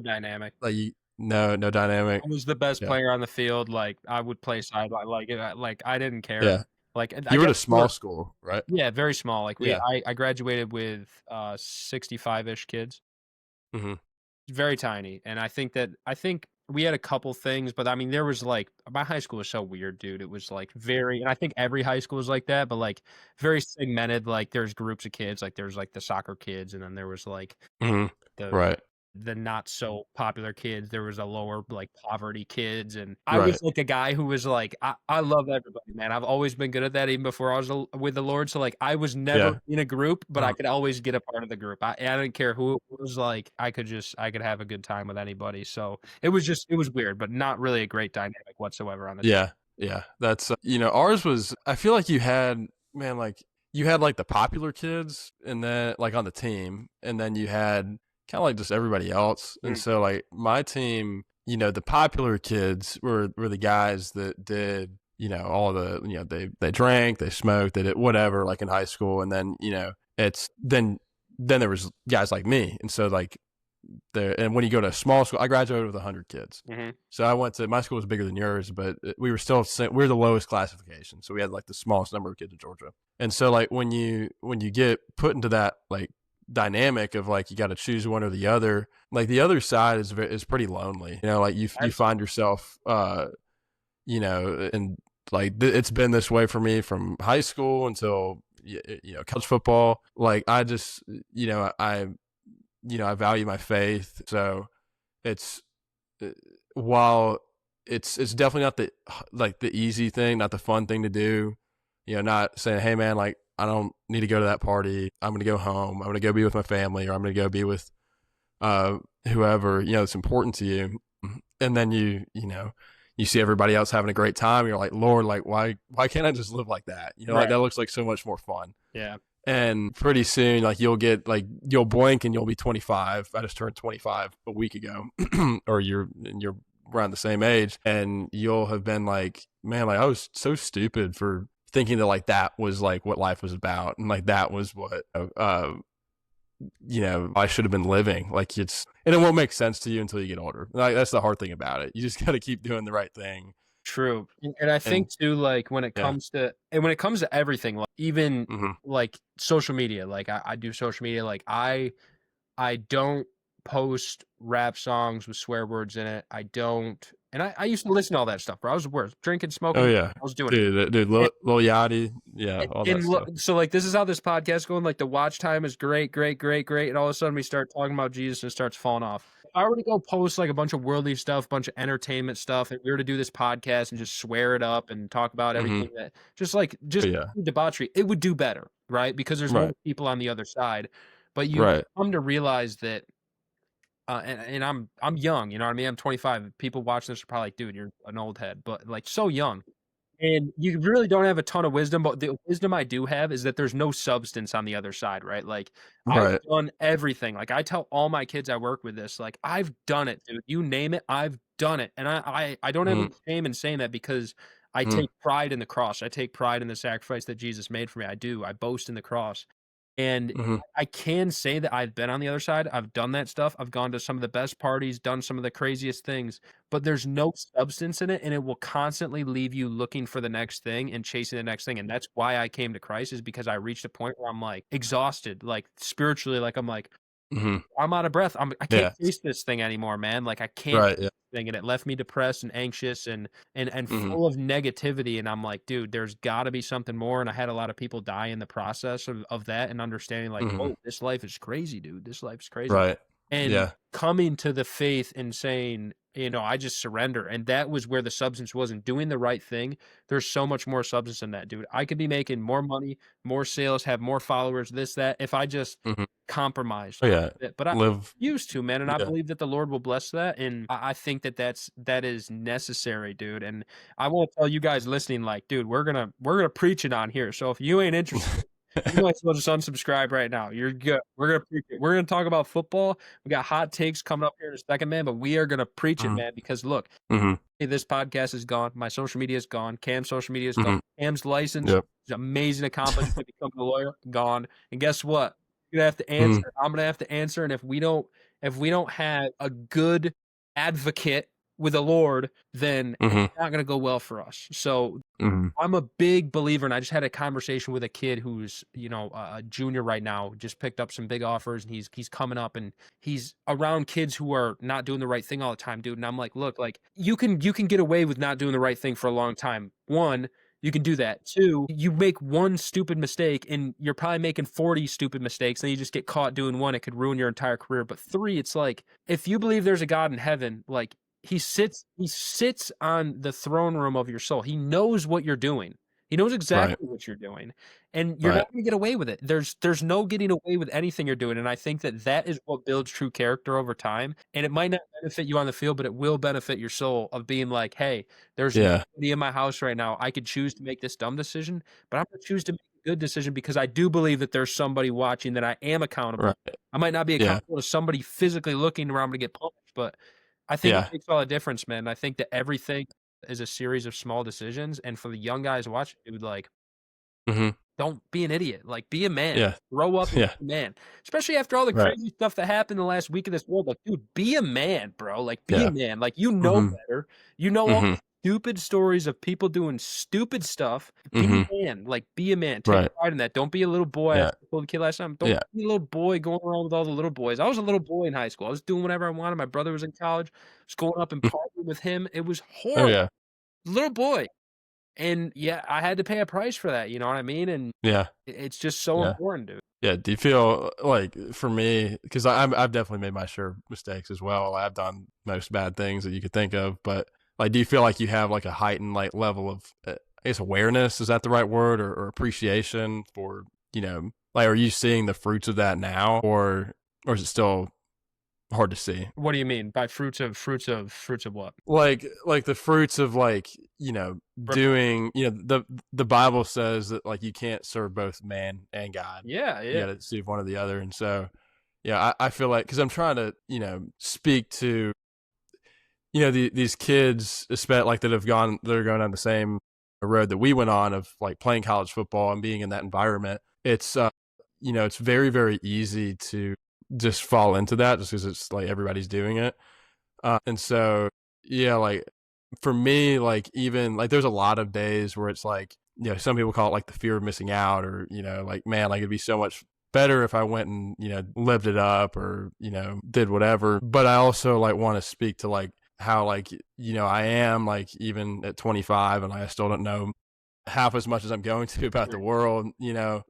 Dynamic. like no dynamic. I was the best player on the field. Like, I would play sideline. Like I didn't care. Yeah. Like, you were at a small school, right? Yeah, very small. Like I graduated with 65-ish kids. very tiny, and I think we had a couple things, but I mean, there was like my high school was so weird, dude. It was like very, and I think every high school is like that, but like very segmented. Like there's groups of kids, like there's like the soccer kids, and then there was like Hmm. the Right. not so popular kids. There was a lower like poverty kids, and I Right. was like a guy who was like, I love everybody, man. I've always been good at that, even before I was with the Lord. So like, I was never Yeah. in a group, but I Mhm. could always get a part of the group. I didn't care who it was. Like, I could have a good time with anybody. So it was weird, but not really a great dynamic whatsoever on the team. Yeah. Yeah. That's ours was. I feel like you had, man, like you had like the popular kids, and then like on the team, and then you had kind of like just everybody else. And Mm, so like my team, the popular kids were the guys that did all the they drank, they smoked, they did whatever like in high school, and then it's then there was guys like me, and so like there. And when you go to a small school, I graduated with 100 kids. mm-hmm. So I went to my school was bigger than yours, but we were still we were the lowest classification, so we had like the smallest number of kids in Georgia. And so like when you get put into that like dynamic of like you got to choose one or the other, like the other side is pretty lonely. Like you find yourself and like it's been this way for me from high school until college football. Like I just I value my faith. So it's while it's definitely not the easy thing, not the fun thing to do. Not saying, hey man, like I don't need to go to that party. I'm gonna go home. I'm gonna go be with my family, or I'm gonna go be with whoever that's important to you. And then you see everybody else having a great time. You're like, Lord, like why can't I just live like that? Right. Like that looks like so much more fun. Yeah. And pretty soon, like you'll blink and you'll be 25. I just turned 25 a week ago, or you're around the same age, and you'll have been like, man, like I was so stupid for thinking that like that was like what life was about, and like that was what I should have been living. Like and it won't make sense to you until you get older. Like that's the hard thing about it. You just got to keep doing the right thing. True. And I And think too, like when it yeah, comes to everything, like even mm-hmm. like social media, like I do social media, like I don't post rap songs with swear words in it. I don't, and I used to listen to all that stuff, bro. I was worse, drinking, Oh smoking, yeah, I was doing it. dude, And, Lil Yachty, yeah, all that stuff. so like this is how this podcast is going. Like the watch time is great, great, great, great, and all of a sudden we start talking about Jesus and it starts falling off. I already go post like a bunch of worldly stuff, bunch of entertainment stuff. If we were to do this podcast and just swear it up and talk about Mm-hmm. everything that Oh just yeah, debauchery, it would do better, right? Because there's more right, people on the other side. But you right. come to realize that and I'm young, you know what I mean? I'm 25. People watching this are probably like, dude, you're an old head, but like so young. And you really don't have a ton of wisdom, but the wisdom I do have is that there's no substance on the other side, right? Like I've Right. done everything. Like I tell all my kids I work with this, like I've done it, dude. You name it, I've done it. And I don't have Mm, any shame in saying that because I mm, take pride in the cross. I take pride in the sacrifice that Jesus made for me. I do. I boast in the cross. And mhm, I can say that I've been on the other side. I've done that stuff. I've gone to some of the best parties, done some of the craziest things, but there's no substance in it, and it will constantly leave you looking for the next thing and chasing the next thing. And that's why I came to Christ, is because I reached a point where I'm like exhausted, like spiritually, like I'm like, mhm. I'm out of breath. I can't Yeah. chase this thing anymore, man. Like I can't Right. Yeah. thing, and it left me depressed and anxious and Mhm, full of negativity. And I'm like, dude, there's got to be something more. And I had a lot of people die in the process of that, and understanding like, mhm. oh, this life is crazy, dude. This life's crazy. Right. And Yeah. coming to the faith and saying, I just surrender. And that was where the substance wasn't doing the right thing. There's so much more substance in that, dude. I could be making more money, more sales, have more followers, this, that, if I just Mhm. compromised. Oh yeah. But I Live. used to, man, and I Yeah. believe that the Lord will bless that, and I think that that is necessary, dude. And I want to tell you guys listening, like, dude, we're gonna preach it on here. So if you ain't interested, you might as well just unsubscribe right now. You're good. We're gonna preach it. We're gonna talk about football. We got hot takes coming up here in a second, man. But we are gonna preach it, Mhm, man. Because look, mhm, hey, this podcast is gone. My social media is gone. Cam's social media is gone. mhm. Cam's license, Yep. his amazing accomplishment to become a lawyer, gone. And guess what? You're gonna have to Mhm. answer. I'm gonna have to answer. And if we don't have a good advocate with the Lord, then it's Mhm. not going to go well for us. So Mhm. I'm a big believer, and I just had a conversation with a kid who's, you know, a junior right now, just picked up some big offers, and he's coming up, and he's around kids who are not doing the right thing all the time, dude. And I'm like, look, like you can get away with not doing the right thing for a long time. One, you can do that. Two, you make one stupid mistake, and you're probably making 40 stupid mistakes, and you just get caught doing one. It could ruin your entire career. But three, it's like if you believe there's a God in heaven, like he sits on the throne room of your soul. He knows what you're doing. He knows Right. exactly what you're doing, and you're Right. not gonna get away with it. There's no getting away with anything you're doing, and I think that that is what builds true character over time, and it might not benefit you on the field, but it will benefit your soul of being like, "Hey, there's Yeah. nobody in my house right now. I could choose to make this dumb decision, but I'm gonna choose to make a good decision because I do believe that there's somebody watching, that I am accountable. Right. I might not be Yeah. accountable to somebody physically looking where I'm gonna get punished, but I think it Yeah. makes all the difference, man. I think that everything is a series of small decisions, and for the young guys watching, dude, like, Mhm. don't be an idiot. Like, be a man. Yeah. Grow up and Yeah. be a man. Especially after all the Right. crazy stuff that happened the last week of this world. Like, dude, be a man, bro. Like, be a Yeah. man. Like, you know Mhm. better. You know all Mhm. the stupid stories of people doing stupid stuff. Be Mhm. a man. Like, be a man. Take Right. pride in that. Don't be a little boy. I Yeah. told the kid last time. Don't Yeah. be a little boy going around with all the little boys. I was a little boy in high school. I was doing whatever I wanted. My brother was in college. I was going up and partying with him. It was Oh, horrible. yeah. Little boy. And yeah, I had to pay a price for that. You know what I mean? And Yeah. it's just so Yeah. important, dude. Yeah. Do you feel like for me, because I've definitely made my share of mistakes as well. I've done most bad things that you could think of, but like, do you feel like you have like a heightened like level of, I guess, awareness? Is that the right word, or appreciation for, like, are you seeing the fruits of that now, or is it still hard to see? What do you mean by fruits of what? Like the fruits of, like, Repent. doing, the Bible says that, like, you can't serve both man and God. Yeah, You yeah. got to see one or the other. And so, yeah, I feel like, because I'm trying to, speak to, these kids, especially like that are going on the same road that we went on, of like playing college football and being in that environment. It's it's very, very easy to just fall into that, just because it's like everybody's doing it. And so, yeah, like for me, like, even like there's a lot of days where it's like, some people call it like the fear of missing out, or, like, man, like it'd be so much better if I went and, lived it up, or, did whatever. But I also like want to speak to like how, like, I am, like, even at 25, and I still don't know half as much as I'm going to about the Right. world,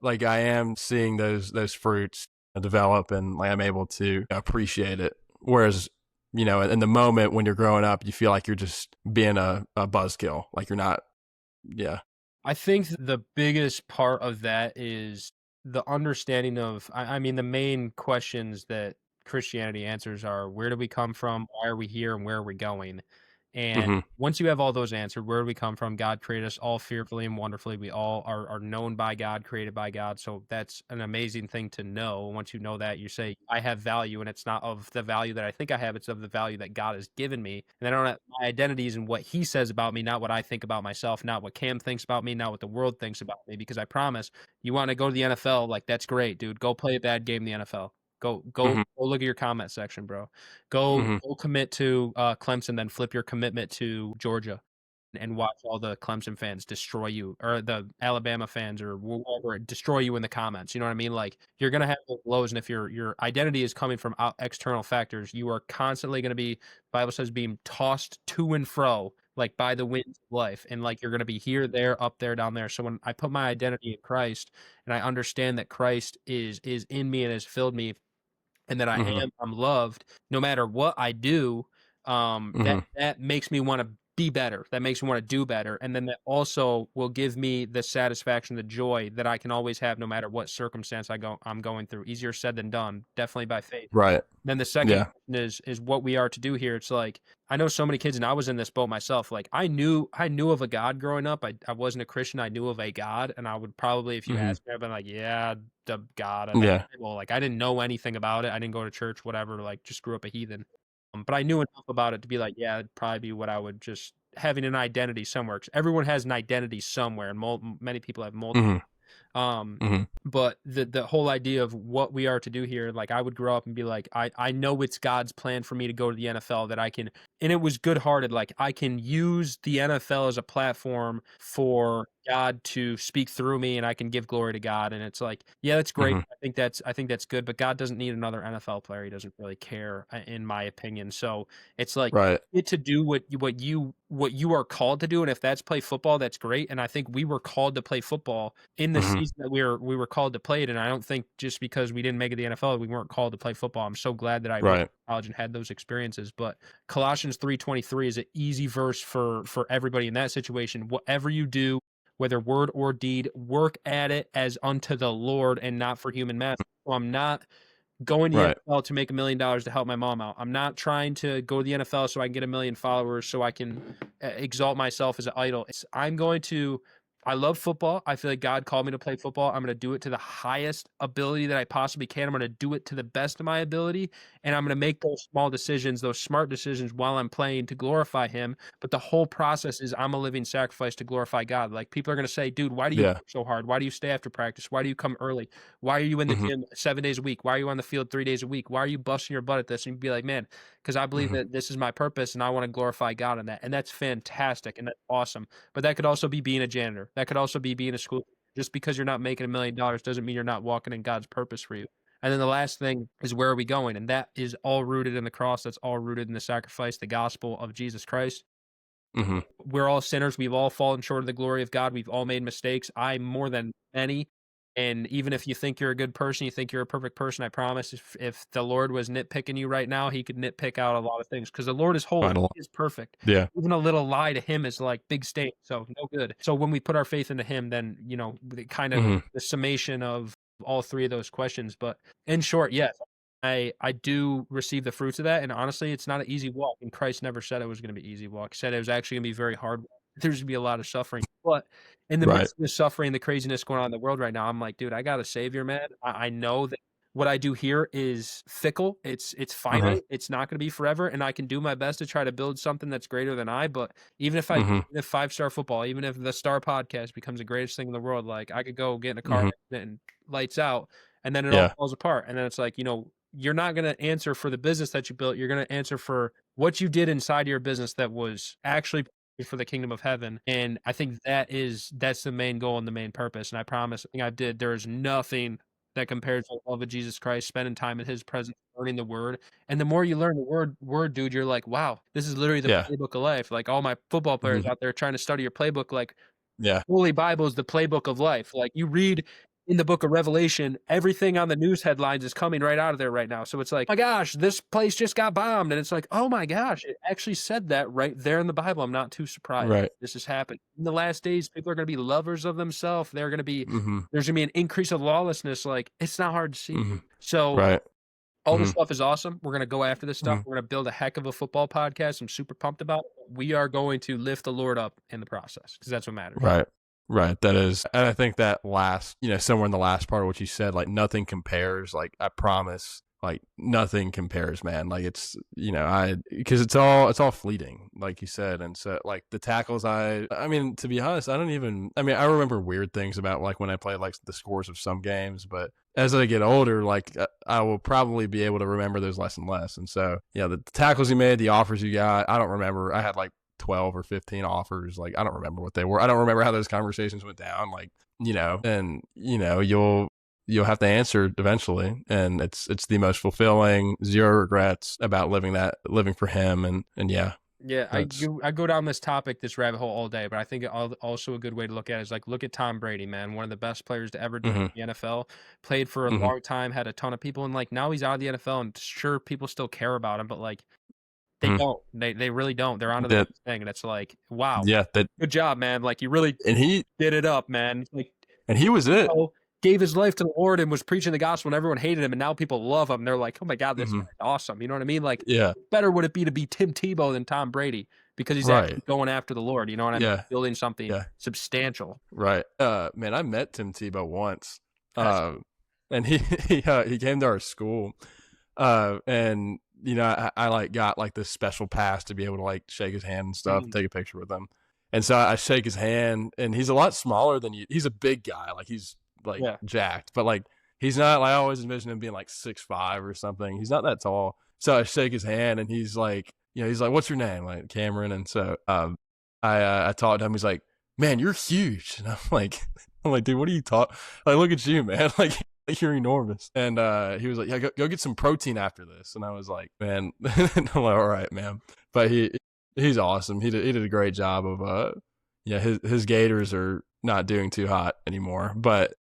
like I am seeing those fruits develop, and like I'm able to appreciate it. Whereas, in the moment when you're growing up, you feel like you're just being a buzzkill, like you're not. Yeah. I think the biggest part of that is the understanding of, I mean, the main questions that Christianity answers are, where do we come from? Why are we here? And where are we going? And Hmm. once you have all those answered, where do we come from? God created us all fearfully and wonderfully. We all are known by God, created by God. So that's an amazing thing to know. Once you know that, you say, I have value, and it's not of the value that I think I have, it's of the value that God has given me. And I don't have my identities in what he says about me, not what I think about myself, not what Cam thinks about me, not what the world thinks about me. Because I promise, you want to go to the NFL, like, that's great, dude. Go play a bad game in the NFL. Go Hmm. look at your comment section, bro. Go Hmm. go commit to Clemson, then flip your commitment to Georgia, and watch all the Clemson fans destroy you, or the Alabama fans, or whoever, destroy you in the comments. You know what I mean? Like, you're gonna have those lows, and if your identity is coming from external factors, you are constantly gonna be, Bible says, being tossed to and fro, like by the winds of life, and like you're gonna be here, there, up there, down there. So when I put my identity in Christ, and I understand that Christ is in me and has filled me, and that Hmm. I'm loved no matter what I do, that Hmm. that makes me want to be better. That makes me want to do better. And then that also will give me the satisfaction, the joy that I can always have no matter what circumstance I'm going through. Easier said than done, definitely by faith. Right. Then the second Yeah. question is what we are to do here. It's like, I know so many kids, and I was in this boat myself. Like, I knew of a God growing up. I wasn't a Christian. I knew of a God, and I would probably, if you Hmm. asked me, I'd been like, yeah, the God of the Yeah. Bible. Like, I didn't know anything about it. I didn't go to church, whatever. Like, just grew up a heathen. But I knew enough about it to be like, yeah, it'd probably be what I would, just having an identity somewhere. Because everyone has an identity somewhere, and many people have multiple. Hmm. Mm-hmm. But the whole idea of what we are to do here, like I would grow up and be like, I know it's God's plan for me to go to the NFL, that I can, and it was good hearted. Like I can use the NFL as a platform for God to speak through me, and I can give glory to God. And it's like, yeah, that's great. Mm-hmm. I think that's good, but God doesn't need another NFL player. He doesn't really care, in my opinion. So it's like, Right. get to do what you are called to do, and if that's play football, that's great. And I think we were called to play football in the Mm-hmm. season that we were called to play it. And I don't think just because we didn't make it the NFL, we weren't called to play football. I'm so glad that I went Right. to college and had those experiences. But Colossians 3:23 is an easy verse for everybody in that situation. Whatever you do, whether word or deed, work at it as unto the Lord and not for human master. So I'm not going to the Right. NFL to make $1 million to help my mom out. I'm not trying to go to the NFL so I can get 1 million followers so I can exalt myself as an idol. I'm going to. I love football. I feel like God called me to play football. I'm going to do it to the highest ability that I possibly can. I'm going to do it to the best of my ability, and I'm going to make those small decisions, those smart decisions while I'm playing to glorify Him. But the whole process is I'm a living sacrifice to glorify God. Like people are going to say, "Dude, why do you Yeah. work so hard? Why do you stay after practice? Why do you come early? Why are you in the Mm-hmm. gym 7 days a week? Why are you on the field 3 days a week? Why are you busting your butt at this?" And you'd be like, man, because I believe Mm-hmm. that this is my purpose and I want to glorify God in that. And that's fantastic and that's awesome. But that could also be being a janitor. That could also be being a school teacher. Just because you're not making $1 million doesn't mean you're not walking in God's purpose for you. And then the last thing is, where are we going? And that is all rooted in the cross. That's all rooted in the sacrifice, the gospel of Jesus Christ. Mm-hmm. We're all sinners. We've all fallen short of the glory of God. We've all made mistakes. I more than any. And even if you think you're a good person, you think you're a perfect person, I promise if the Lord was nitpicking you right now, He could nitpick out a lot of things, because the Lord is holy. Quite a lot. He is perfect. Yeah. Even a little lie to Him is like big stain. So no good. So when we put our faith into Him, then, kind of Mm-hmm. the summation of all three of those questions. But in short, yes, I do receive the fruits of that. And honestly, it's not an easy walk. And Christ never said it was going to be easy walk. He said it was actually going to be very hard. There's going to be a lot of suffering. But in the Right. midst of the suffering and the craziness going on in the world right now, I'm like, dude, I got a savior, man. I know that what I do here is fickle. It's Mm-hmm. finite. It's not going to be forever. And I can do my best to try to build something that's greater than I. But even if Mm-hmm. if 5-star football, even if the Star podcast becomes the greatest thing in the world, like I could go get in a car Mm-hmm. accident and lights out, and then it all Yeah. falls apart. And then it's like, you're not going to answer for the business that you built. You're going to answer for what you did inside your business that was actually for the kingdom of heaven. And I think that's the main goal and the main purpose. And I promise, there is nothing that compares to the love of Jesus Christ, spending time in His presence, learning the Word. And the more you learn the word, dude, you're like, wow, this is literally the Yeah. playbook of life. Like all my football players Mm-hmm. out there trying to study your playbook, like Yeah. Holy Bible is the playbook of life. Like you read in the book of Revelation, everything on the news headlines is coming right out of there right now. So it's like, oh my gosh, this place just got bombed. And it's like, oh my gosh, it actually said that right there in the Bible. I'm not too surprised. Right. This has happened. In the last days, people are going to be lovers of themselves. There's going to be Mm-hmm. an increase of lawlessness. Like it's not hard to see. Mm-hmm. So Right. all this Mm-hmm. stuff is awesome. We're going to go after this stuff. Mm-hmm. We're going to build a heck of a football podcast. I'm super pumped about it. We are going to lift the Lord up in the process, because that's what matters. Right. Right. That is, and I think that somewhere in the last part of what you said, like nothing compares. Like I promise, like nothing compares, man. Like it's, because it's all fleeting, like you said. And so like the tackles, I mean, to be honest, I remember weird things about like when I played like the scores of some games, but as I get older, like I will probably be able to remember those less and less. And so, the tackles you made, the offers you got, I don't remember. I had like 12 or 15 offers. Like I don't remember what they were. I don't remember how those conversations went down. Like, and you'll have to answer eventually. And it's the most fulfilling, zero regrets about living for Him. And yeah. Yeah, I go down this rabbit hole all day, but I think also a good way to look at it is like, look at Tom Brady, man, one of the best players to ever do Mm-hmm. in the NFL, played for a Mm-hmm. long time, had a ton of people, and like now he's out of the NFL, and sure, people still care about him, but like they Mm-hmm. don't, they really don't. They're onto the next thing, and it's like, wow, Yeah. good job, man. Like you really did it up, man. Like, and he was it. Gave his life to the Lord and was preaching the gospel, and everyone hated him, and now people love him. They're like, oh my God, this Mm-hmm. guy's awesome. You know what I mean? Like, Yeah. better would it be to be Tim Tebow than Tom Brady, because he's actually going after the Lord. You know what I mean? Yeah. Building something substantial. Right. Man, I met Tim Tebow once. And he came to our school. And I like got like this special pass to be able to like shake his hand and stuff, take a picture with him. And so I shake his hand, and he's a lot smaller than you. He's a big guy. Like he's like Yeah. jacked, but like he's not. Like, I always envision him being like 6'5" or something. He's not that tall. So I shake his hand, and he's like, he's like, "What's your name?" Like Cameron. And so I talked to him. He's like, "Man, you're huge." And I'm like, dude, what are you talking? Like, look at you, man. Like you're enormous. And he was like, "Yeah, go get some protein after this." And I was like, "Man," I'm like, "All right, man." But he's awesome. He did a great job of his Gators are not doing too hot anymore, but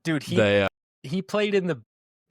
Dude, he played in the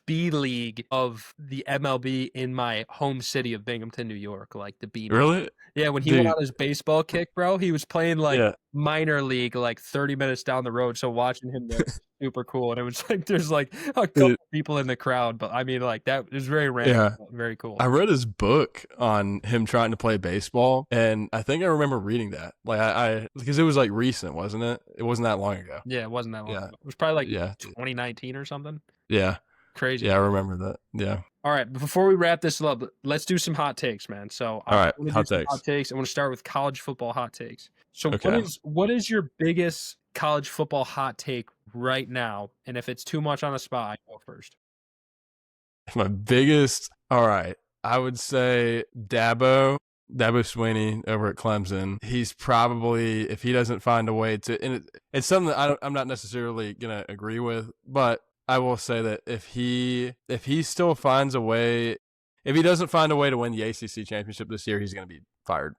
B League of the MLB in my home city of Binghamton, New York, like the B. really, Yeah, when he dude, went on his baseball kick, bro, he was playing like yeah, minor league, like 30 minutes down the road. So watching him there was super cool. And it was like there's like a couple dude, people in the crowd, but I mean, like that was very random, yeah. very cool. I read his book on him trying to play baseball, and I think I remember reading that. Like I because it was like recent, wasn't it? It wasn't that long ago. Yeah, it wasn't that long Yeah, ago. It was probably like yeah, 2019 or something. yeah, Crazy. yeah. I remember that. Yeah. All right, before we wrap this up, let's do some hot takes, man. So All right, I'm gonna hot do some takes. hot takes. I want to start with college football hot takes. So Okay. what is your biggest college football hot take right now? And if it's too much on the spot, I go first. My biggest. All right, I would say Dabo Swinney over at Clemson. He's probably, if he doesn't find a way to, and it's something that I'm not necessarily gonna agree with, but I will say that if he still finds a way, if he doesn't find a way to win the ACC championship this year, he's gonna be fired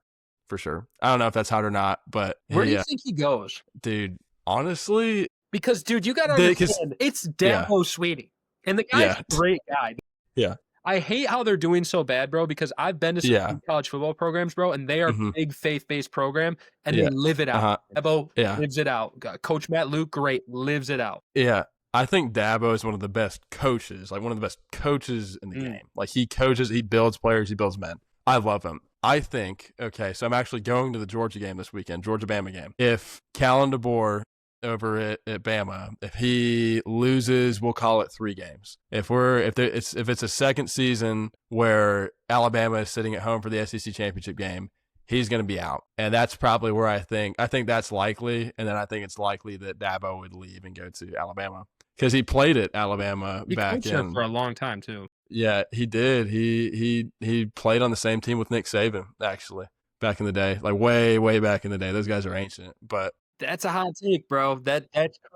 for sure. I don't know if that's hot or not, but Where do you think he goes? dude, honestly, Because, dude, you gotta understand, it's Dabo Swinney, and the guy's a great guy. Yeah. I hate how they're doing so bad, bro, because I've been to some college football programs, bro, and they are big faith-based program, and they live it out. Dabo lives it out. Coach Matt Luke, great, lives it out. Yeah. I think Dabo is one of the best coaches, like one of the best coaches in the game. Like he coaches, he builds players, he builds men. I love him. I think, okay, so I'm actually going to the Georgia game this weekend, Georgia-Bama game. If Kalen DeBoer over at Bama, if he loses, we'll call it 3 games. If it's a second season where Alabama is sitting at home for the SEC championship game, he's going to be out. And that's probably where I think that's likely. And then I think it's likely that Dabo would leave and go to Alabama because he played at Alabama back in for a long time too. Yeah, he did. He played on the same team with Nick Saban actually back in the day, like way back in the day. Those guys are ancient, but that's a hot take, bro. That's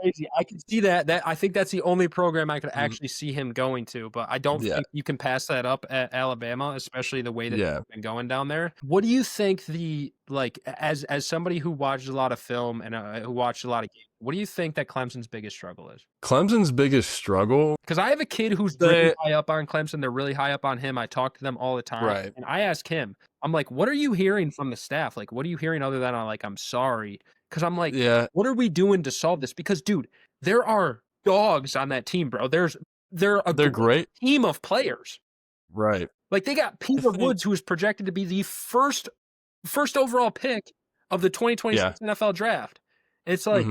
crazy. I can see that. I think that's the only program I could actually see him going to, but I don't think you can pass that up at Alabama, especially the way that they've been going down there. What do you think as somebody who watched a lot of film and who watched a lot of games, what do you think that Clemson's biggest struggle is? Clemson's biggest struggle? Because I have a kid who's really high up on Clemson. They're really high up on him. I talk to them all the time. Right. And I ask him, I'm like, what are you hearing from the staff? Like, what are you hearing other than I'm sorry? Because I'm like, what are we doing to solve this? Because, dude, there are dogs on that team, bro. They're a great team of players. Right. Like, they got Peter Woods, who is projected to be the first overall pick of the 2026 NFL draft. It's like,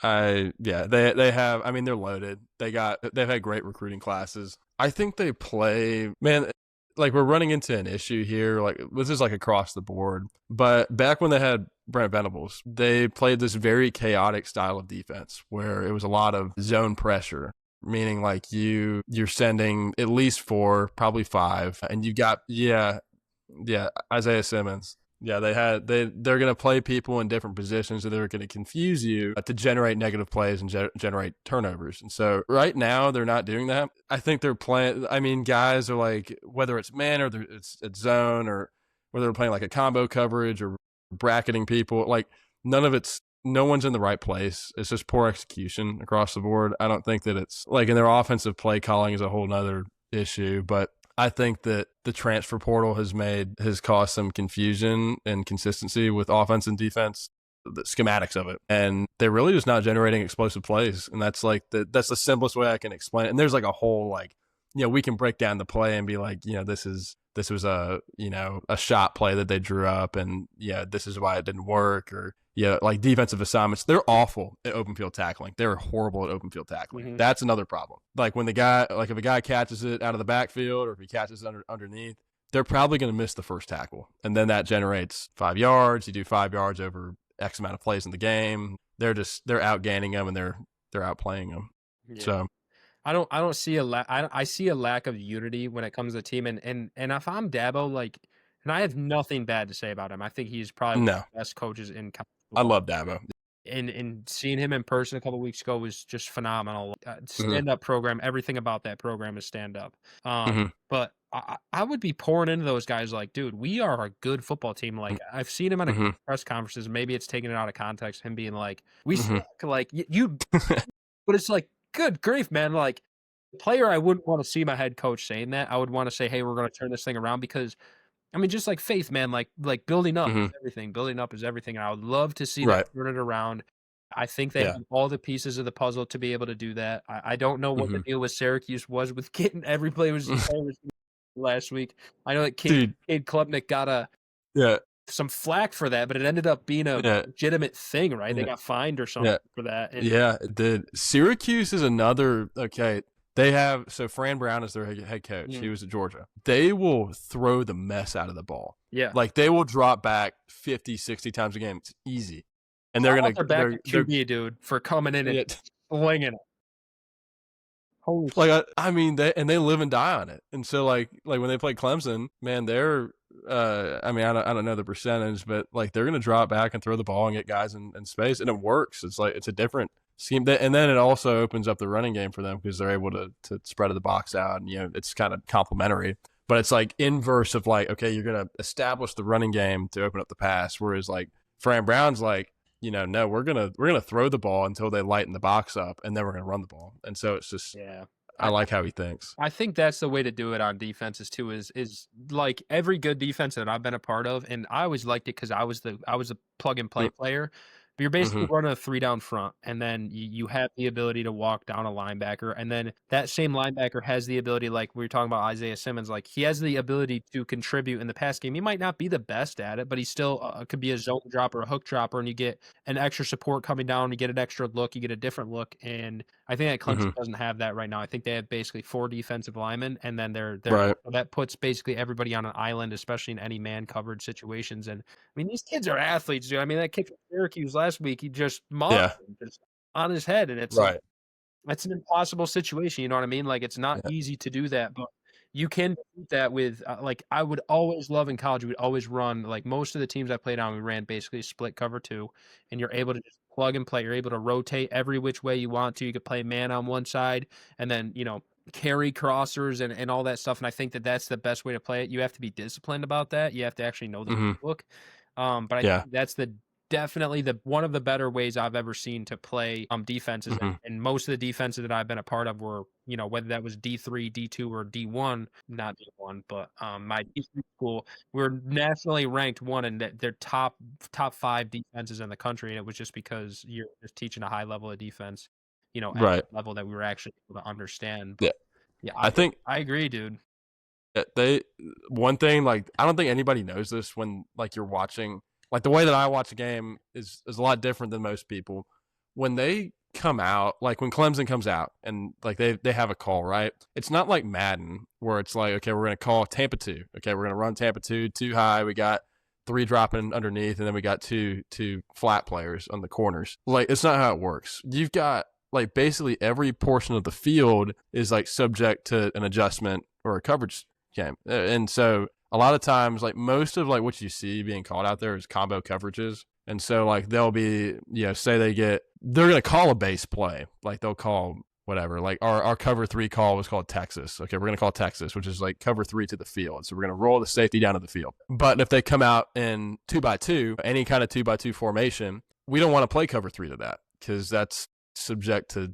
they have. I mean, they're loaded. They've had great recruiting classes. I think they play, man. Like we're running into an issue here. Like this is like across the board. But back when they had Brent Venables, they played this very chaotic style of defense where it was a lot of zone pressure, meaning like you're sending at least 4, probably 5, and you got Isaiah Simmons. Yeah, they're going to play people in different positions that are going to confuse you to generate negative plays and generate turnovers. And so right now they're not doing that. I think they're playing. I mean, guys are like, whether it's man or it's zone or whether they're playing like a combo coverage or bracketing people, like no one's in the right place. It's just poor execution across the board. I don't think that it's like in their offensive play calling is a whole nother issue, but I think that the transfer portal has caused some confusion and consistency with offense and defense, the schematics of it. And they're really just not generating explosive plays. And that's like that's the simplest way I can explain it. And there's like a whole we can break down the play and be like, this was a shot play that they drew up and this is why it didn't work, or like defensive assignments. They're awful at open field tackling. They're horrible at open field tackling. Mm-hmm. That's another problem. Like when if a guy catches it out of the backfield or if he catches it underneath, they're probably going to miss the first tackle. And then that generates 5 yards. You do 5 yards over X amount of plays in the game. They're outgaining them and they're outplaying them. Yeah. So I don't see a I see a lack of unity when it comes to the team, and if I'm Dabo, like, and I have nothing bad to say about him. I think he's probably one no, of the best coaches in college I football. love Dabo. And seeing him in person a couple weeks ago was just phenomenal. Hmm. Stand up program, everything about that program is stand up. Hmm. But I would be pouring into those guys like, dude, we are a good football team. Like I've seen him at a Hmm. press conferences. Maybe it's taken it out of context. Him being like, we Hmm. suck. Like you, but it's like, good grief, man. Like the player, I wouldn't want to see my head coach saying that. I would want to say, hey, we're going to turn this thing around because I mean, just like faith, man, like building up Hmm. is everything. Building up is everything. And I would love to see them Right. turn it around. I think they Yeah. have all the pieces of the puzzle to be able to do that. I don't know what the Hmm. deal with Syracuse was with getting every play was last week. I know that Dude. Cade Klubnik got Yeah. some flack for that, but it ended up being a Yeah. legitimate thing, right? They Yeah. got fined or something Yeah. for that. And Yeah. It did. Syracuse is another. Okay. They have Fran Brown is their head coach. He was at Georgia. They will throw the mess out of the ball. yeah, Like they will drop back 50, 60 times a game. It's easy. And shout they're out gonna their backup QB, dude, for coming in and yeah, slinging it. Holy shit. like I mean they live and die on it. And so like when they play Clemson, man, they're I mean I don't know the percentage, but like they're gonna drop back and throw the ball and get guys in space, and it works. It's like it's a different scheme, and then it also opens up the running game for them because they're able to spread the box out, and it's kind of complementary. But it's like inverse of like, okay, you're gonna establish the running game to open up the pass, whereas like Fran Brown's like, no, we're gonna throw the ball until they lighten the box up, and then we're gonna run the ball. And so it's just Yeah. I like how he thinks. I think that's the way to do it on defenses too. Is like every good defense that I've been a part of, and I always liked it because I was a plug and play player. But you're basically Mm-hmm. running a 3 down front, and then you have the ability to walk down a linebacker, and then that same linebacker has the ability, like we were talking about Isaiah Simmons, like he has the ability to contribute in the pass game. He might not be the best at it, but he still could be a zone dropper, a hook dropper, and you get an extra support coming down, you get an extra look, you get a different look, and I think that Clemson Mm-hmm. doesn't have that right now. I think they have basically 4 defensive linemen, and then they're Right. that puts basically everybody on an island, especially in any man coverage situations. And I mean, these kids are athletes, dude. I mean, that kid from Syracuse last week, he just mauled Yeah. him just on his head, and it's like Right. that's an impossible situation. You know what I mean? Like it's not Yeah. easy to do that, but you can defeat that with like I would always love in college. We'd always run like most of the teams I played on. We ran basically split cover 2, and you're able to just plug and play. You're able to rotate every which way you want to. You could play man on one side, and then carry crossers and all that stuff. And I think that that's the best way to play it. You have to be disciplined about that. You have to actually know the Mm-hmm. book. But I Yeah. think that's definitely the one of the better ways I've ever seen to play defenses. Mm-hmm. And most of the defenses that I've been a part of were, whether that was D3, D2, or D1, not D1, but my D3 school, we were nationally ranked one in their top 5 defenses in the country. And it was just because you're just teaching a high level of defense, at Right. a level that we were actually able to understand. Yeah. But yeah, I think I agree, dude. one thing, like I don't think anybody knows this when like you're watching, like the way that I watch a game is a lot different than most people. When they come out, like when Clemson comes out and like they have a call, right? It's not like Madden where it's like, okay, we're going to call Tampa 2. Okay, we're going to run Tampa 2 too high. We got 3 dropping underneath, and then we got two flat players on the corners. Like it's not how it works. You've got like basically every portion of the field is like subject to an adjustment or a coverage game. And so a lot of times, like most of like what you see being called out there is combo coverages. And so like they'll be, say they're going to call a base play. Like they'll call whatever, like our cover 3 call was called Texas. Okay, we're going to call Texas, which is like cover 3 to the field. So we're going to roll the safety down to the field. But if they come out in 2x2, any kind of 2x2 formation, we don't want to play cover 3 to that because that's subject to,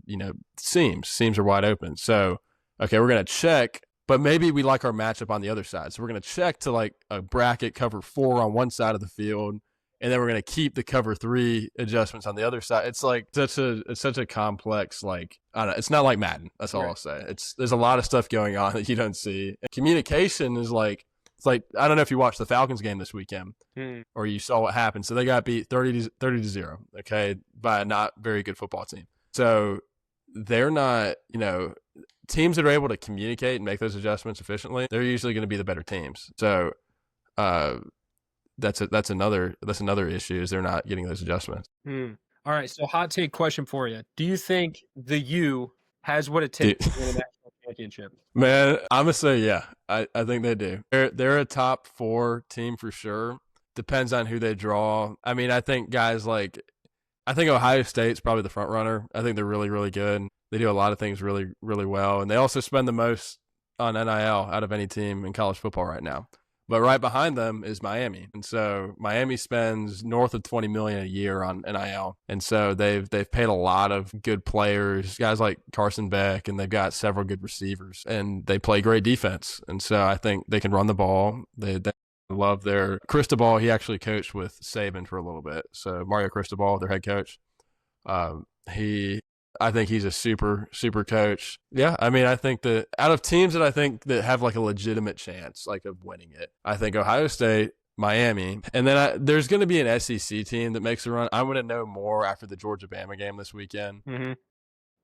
seams are wide open. So, okay, we're going to check, but maybe we like our matchup on the other side. So we're going to check to like a bracket cover 4 on one side of the field, and then we're going to keep the cover 3 adjustments on the other side. It's like it's such a complex, like, I don't know. It's not like Madden. That's all I'll say. There's a lot of stuff going on that you don't see. Communication is like, it's like, I don't know if you watched the Falcons game this weekend or you saw what happened. So they got beat 30-0, okay, by a not very good football team. So they're not, teams that are able to communicate and make those adjustments efficiently, they're usually going to be the better teams. So that's another issue is they're not getting those adjustments. All right, so hot take question for you. Do you think the U has what it Dude, takes to win a national championship? man, I'm gonna say yeah. I think they do. They're a top 4 team for sure. Depends on who they draw. I mean, I think guys like I think Ohio State's probably the front runner. I think they're really, really good. They do a lot of things really, really well, and they also spend the most on NIL out of any team in college football right now. But right behind them is Miami, and so Miami spends north of $20 million a year on NIL, and so they've paid a lot of good players, guys like Carson Beck, and they've got several good receivers, and they play great defense, and so I think they can run the ball. They love their Cristobal. He actually coached with Saban for a little bit, so Mario Cristobal, their head coach. He I think he's a super coach. Yeah, I mean, I think that out of teams that I think that have like a legitimate chance, like of winning it, I think Ohio State, Miami, and then there's going to be an SEC team that makes a run. I'm going to know more after the Georgia Bama game this weekend. Mm-hmm. I'm a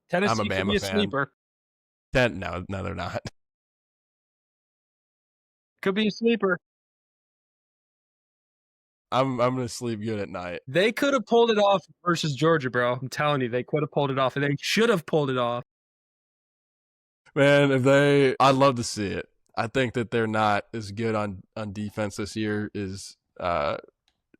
Tennessee could be Bama a fan. sleeper. No, they're not. Could be a sleeper. I'm going to sleep good at night. They could have pulled it off versus Georgia, bro. I'm telling you, they could have pulled it off, and they should have pulled it off. Man, I'd love to see it. I think that they're not as good on defense this year as I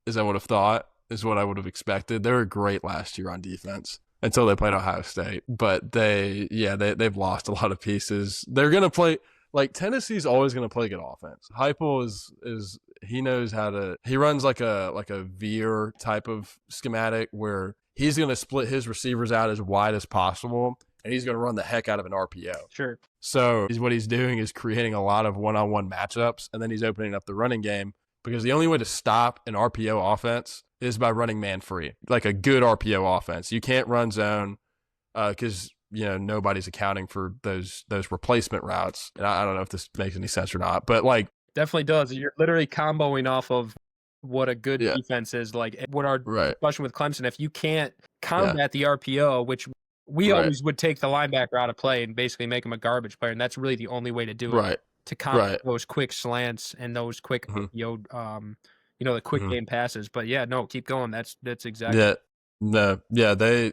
would have thought, is what I would have expected. They were great last year on defense until they played Ohio State, but they've lost a lot of pieces. They're gonna play like Tennessee's always gonna play good offense. Heupel is he knows how to. He runs like a veer type of schematic where he's gonna split his receivers out as wide as possible, and he's gonna run the heck out of an RPO. Sure. So what he's doing is creating a lot of one-on-one matchups, and then he's opening up the running game, because the only way to stop an RPO offense is by running man free, like a good RPO offense. You can't run zone because nobody's accounting for those replacement routes. And I don't know if this makes any sense or not, but like definitely does. You're literally comboing off of what a good defense is. Like what our discussion with Clemson, if you can't combat the RPO, which we always would take the linebacker out of play and basically make him a garbage player, and that's really the only way to do it. To combat those quick slants and those quick the quick game passes. But yeah, no, keep going. That's exactly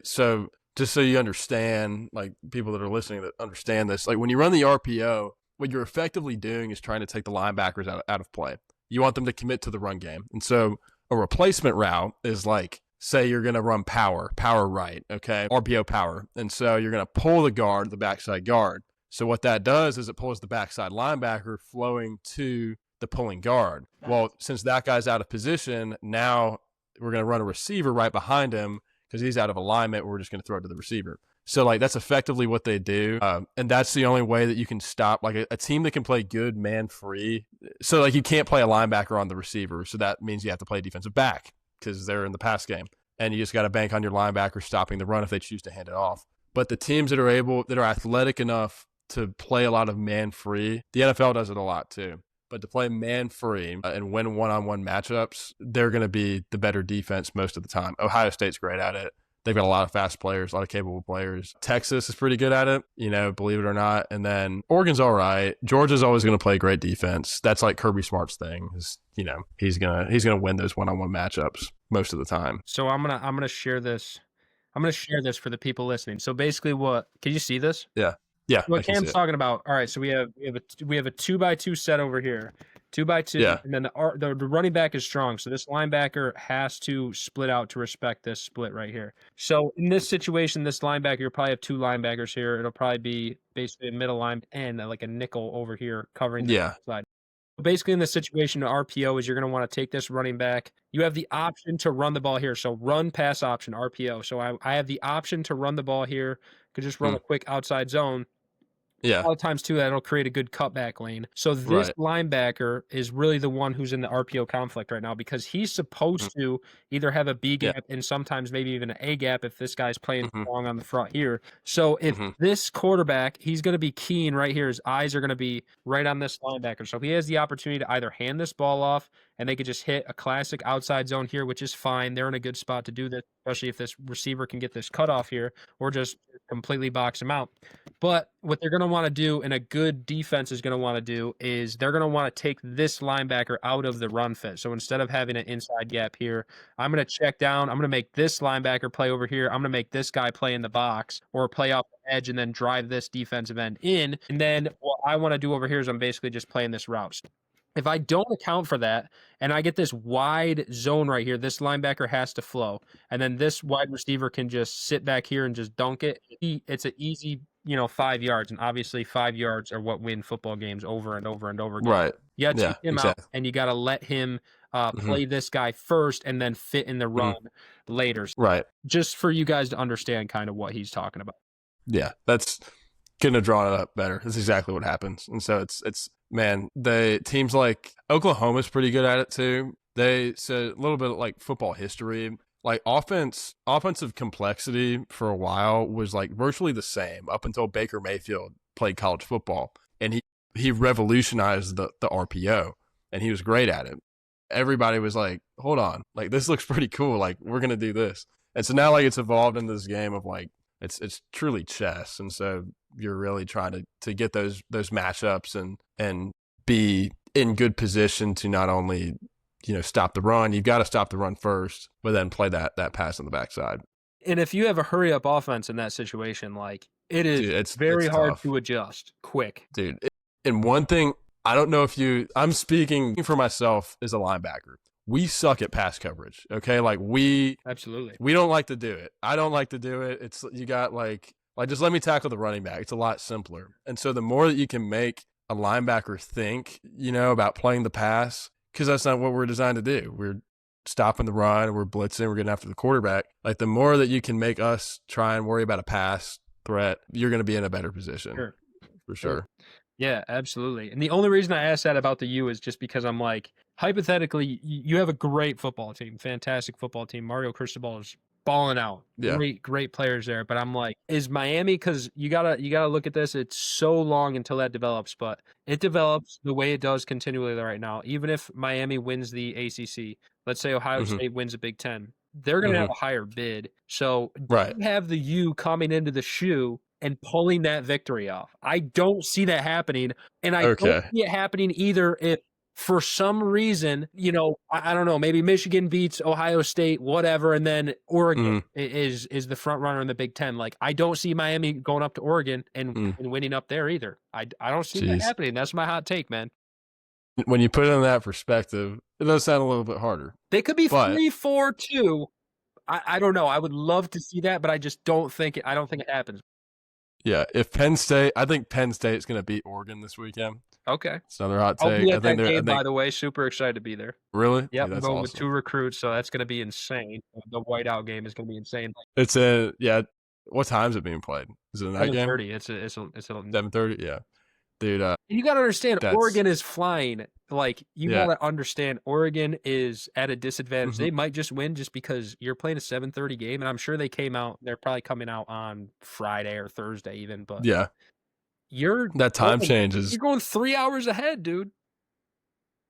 so just so you understand, like people that are listening that understand this, like when you run the RPO, what you're effectively doing is trying to take the linebackers out of play. You want them to commit to the run game. And so a replacement route is like, say you're going to run power right, okay? RPO power. And so you're going to pull the backside guard. So what that does is it pulls the backside linebacker flowing to the pulling guard. Well, since that guy's out of position, now we're going to run a receiver right behind him because he's out of alignment. We're just going to throw it to the receiver. So like that's effectively what they do, and that's the only way that you can stop like a team that can play good man free. So like you can't play a linebacker on the receiver, so that means you have to play a defensive back because they're in the pass game, and you just got to bank on your linebacker stopping the run if they choose to hand it off. But the teams that are athletic enough to play a lot of man free, the NFL does it a lot too. But to play man free and win one-on-one matchups, they're going to be the better defense most of the time. Ohio State's great at it. They've got a lot of fast players, a lot of capable players. Texas is pretty good at it, believe it or not. And then Oregon's all right. Georgia's always going to play great defense. That's like Kirby Smart's thing. He's gonna win those one-on-one matchups most of the time. So I'm gonna share this. I'm gonna share this for the people listening. So basically, can you see this? Yeah. What Cam's talking about. All right, so we have a 2x2 set over here, 2x2, and then the running back is strong. So this linebacker has to split out to respect this split right here. So in this situation, this linebacker, you'll probably have two linebackers here. It'll probably be basically a middle line and like a nickel over here covering the side. Basically, in this situation, the RPO is you're going to want to take this running back. You have the option to run the ball here. So run, pass option, RPO. So I have the option to run the ball here. Could just run a quick outside zone. Yeah. A lot of times, too, that'll create a good cutback lane. So this linebacker is really the one who's in the RPO conflict right now because he's supposed to either have a B gap and sometimes maybe even an A gap if this guy's playing strong on the front here. So if this quarterback, he's going to be keen right here. His eyes are going to be right on this linebacker. So he has the opportunity to either hand this ball off and they could just hit a classic outside zone here, which is fine. They're in a good spot to do this. especially if this receiver can get this cutoff here, or just completely box him out. But what they're going to want to do, and a good defense is going to want to do, is they're going to want to take this linebacker out of the run fit. So instead of having an inside gap here, I'm going to check down. I'm going to make this linebacker play over here. I'm going to make this guy play in the box or play off the edge and then drive this defensive end in. And then what I want to do over here is I'm basically just playing this route. If I don't account for that and I get this wide zone right here, this linebacker has to flow. And then this wide receiver can just sit back here and just dunk it. It's an easy, 5 yards. And obviously 5 yards are what win football games over and over and over again. Right. You got to take him exactly. out and you got to let him play this guy first and then fit in the run later. Right. Just for you guys to understand kind of what he's talking about. Yeah, that's couldn't have drawn it up better. That's exactly what happens. And so it's man, the teams like Oklahoma's pretty good at it too. So a little bit of like football history, like offensive complexity for a while was like virtually the same up until Baker Mayfield played college football, and he revolutionized the RPO, and he was great at it. Everybody was like, hold on, like this looks pretty cool, like we're gonna do this. And so now like it's evolved into this game of like it's truly chess, and so you're really trying to get those matchups and be in good position to not only stop the run. You've got to stop the run first, but then play that pass on the backside. And if you have a hurry up offense in that situation, like it is, it's very hard tough to adjust quick, dude. And one thing, I don't know if I'm speaking for myself as a linebacker. We suck at pass coverage. Okay, like we don't like to do it. I don't like to do it. It's you got like just let me tackle the running back. It's a lot simpler. And so the more that you can make a linebacker think, about playing the pass, because that's not what we're designed to do. We're stopping the run, we're blitzing, we're getting after the quarterback. Like the more that you can make us try and worry about a pass threat, you're going to be in a better position. Sure. For sure. Yeah, absolutely. And the only reason I asked that about the U is just because I'm like, hypothetically, you have a great football team, fantastic football team. Mario Cristobal is balling out. Yeah. Great players there. But I'm like, is Miami, because you gotta look at this, it's so long until that develops, but it develops the way it does continually right now. Even if Miami wins the ACC, let's say Ohio State wins the Big Ten, they're gonna have a higher bid. So you have the U coming into the shoe and pulling that victory off. I don't see that happening. And I don't see it happening either if for some reason, I don't know, maybe Michigan beats Ohio State, whatever, and then Oregon is the front runner in the Big Ten. Like, I don't see Miami going up to Oregon and winning up there either. I don't see that happening. That's my hot take, man. When you put it in that perspective, it does sound a little bit harder. They could be 3-4-2. I don't know. I would love to see that, but I just don't think it happens. Yeah, if I think Penn State's going to beat Oregon this weekend. Okay. It's another hot take. I'll be at that game, by the way. Super excited to be there. Really? Yeah, that's I'm going awesome. with 2 recruits, so that's going to be insane. The whiteout game is going to be insane. It's what time is it being played? Is it a night game? 7:30. It's 7:30. Yeah, dude. You got to understand, Oregon is flying. Like, you got to understand, Oregon is at a disadvantage. They might just win just because you're playing a 7:30 game, and I'm sure they're probably coming out on Friday or Thursday even. But yeah, that time changes. You're going 3 hours ahead, dude.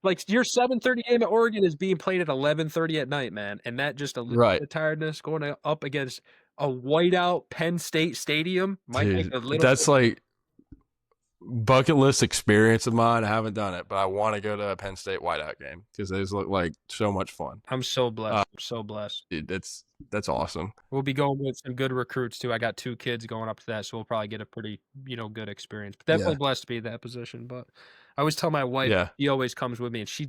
Like, your 7:30 game at Oregon is being played at 11:30 at night, man, and that just eliminates the tiredness going up against a whiteout Penn State stadium. Might make a little. That's like bucket list experience of mine. I haven't done it, but I want to go to a Penn State whiteout game because those look like so much fun. I'm so blessed. I'm so blessed. Dude, that's awesome. We'll be going with some good recruits too. I got 2 kids going up to that, so we'll probably get a pretty, good experience. But definitely blessed to be in that position. But I always tell my wife, she always comes with me, and she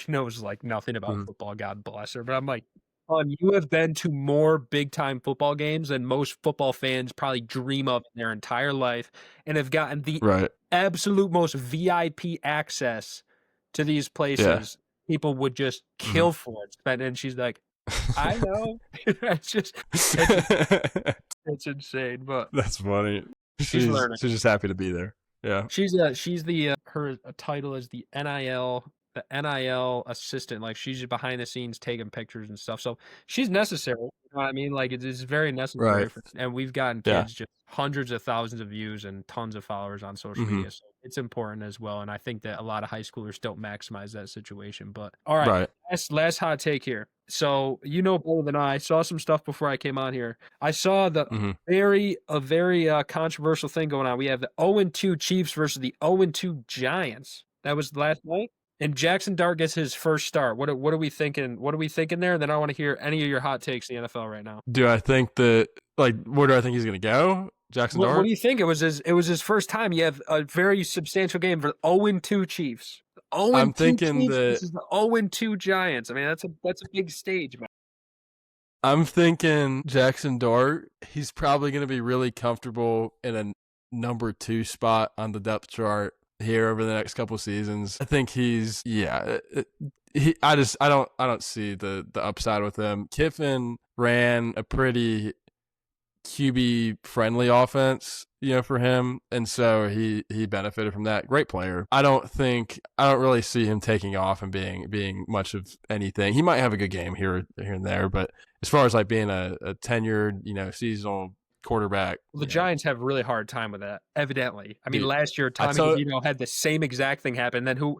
knows like nothing about football. God bless her. But I'm like, you have been to more big-time football games than most football fans probably dream of in their entire life, and have gotten the absolute most VIP access to these places. People would just kill for it. And she's like, I know. it's insane. But that's funny. She's learning. She's just happy to be there. Yeah. She's her title is the NIL assistant. Like, she's just behind the scenes taking pictures and stuff. So she's necessary. You know what I mean? Like, it's very necessary. And we've gotten kids just hundreds of thousands of views and tons of followers on social media. So it's important as well. And I think that a lot of high schoolers don't maximize that situation. But all right, Right. last hot take here. So you know better than I saw some stuff before I came on here. I saw the Mhm. very controversial thing going on. We have the 0-2 Chiefs versus the 0-2 Giants. That was last night. And Jackson Dart gets his first start. What are we thinking? What are we thinking there? Then I want to hear any of your hot takes in the NFL right now. Do I think that, like, where do I think he's going to go? Jackson What Dart? do you think? It was his first time. You have a very substantial game for 0-2 Chiefs. 0-2 I'm thinking Chiefs that versus the 0-2 Giants. I mean, that's a big stage, man. I'm thinking Jackson Dart, he's probably going to be really comfortable in a number 2 spot on the depth chart here over the next couple seasons. I think he's I don't see the upside with him. Kiffin ran a pretty QB friendly offense, for him, and so he benefited from that. Great player. I don't really see him taking off and being much of anything. He might have a good game here and there, but as far as like being a tenured, seasonal quarterback. Well, the Giants have a really hard time with that, evidently. I mean, Dude, last year, Tommy DeVito had the same exact thing happen. Then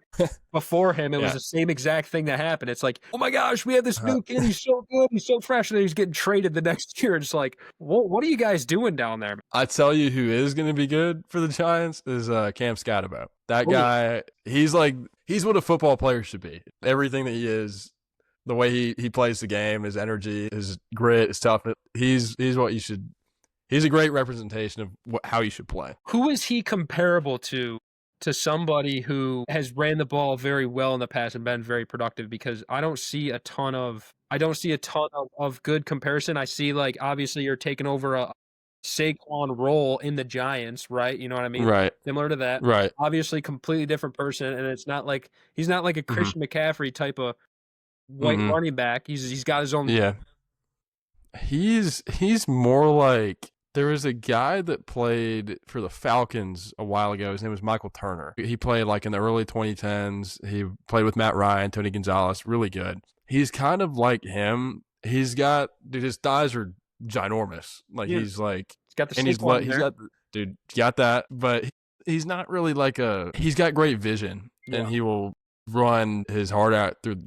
before him, it was the same exact thing that happened. It's like, oh my gosh, we have this new kid. He's so good. He's so fresh. And then he's getting traded the next year. It's like, what are you guys doing down there? I tell you who is going to be good for the Giants is Cam Scatterbo. That guy, he's what a football player should be. Everything that he is, the way he plays the game, his energy, his grit, his toughness, he's what you should. He's a great representation of how you should play. Who is he comparable to somebody who has ran the ball very well in the past and been very productive? Because I don't see a ton of good comparison. I see, like, obviously you're taking over a Saquon role in the Giants, right? You know what I mean? Right. Similar to that. Right. Obviously completely different person, and it's not like he's not like a Christian McCaffrey type of white running back. He's got his own. Yeah. He's more like, there was a guy that played for the Falcons a while ago. His name was Michael Turner. He played like in the early 2010s. He played with Matt Ryan, Tony Gonzalez, really good. He's kind of like him. His thighs are ginormous. Like he's like, he's got the, and he's got that, but he's not really like he's got great vision, and he will run his heart out through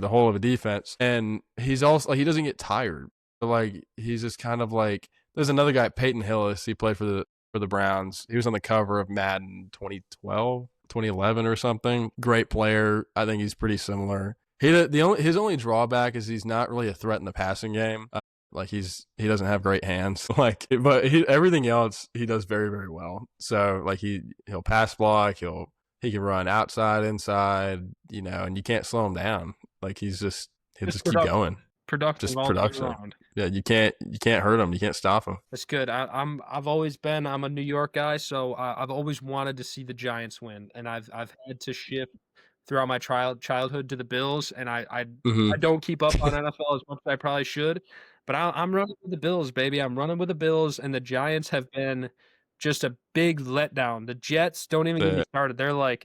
the whole of a defense. And he's also, like, he doesn't get tired. Like, he's just kind of like, there's another guy, Peyton Hillis. He played for the Browns. He was on the cover of Madden 2012, 2011 or something. Great player. I think he's pretty similar. His only drawback is he's not really a threat in the passing game. Like, he doesn't have great hands. Like, but everything else he does very, very well. So, like, he'll pass block. He can run outside, inside. And you can't slow him down. Like, he'll just keep going. Production. Yeah, you can't hurt him. You can't stop him. That's good. I'm a New York guy, so I've always wanted to see the Giants win, and I've had to shift throughout my childhood to the Bills, and I don't keep up on NFL as much as I probably should, but I'm running with the Bills, baby. I'm running with the Bills, and the Giants have been just a big letdown. The Jets, don't even get me started. They're like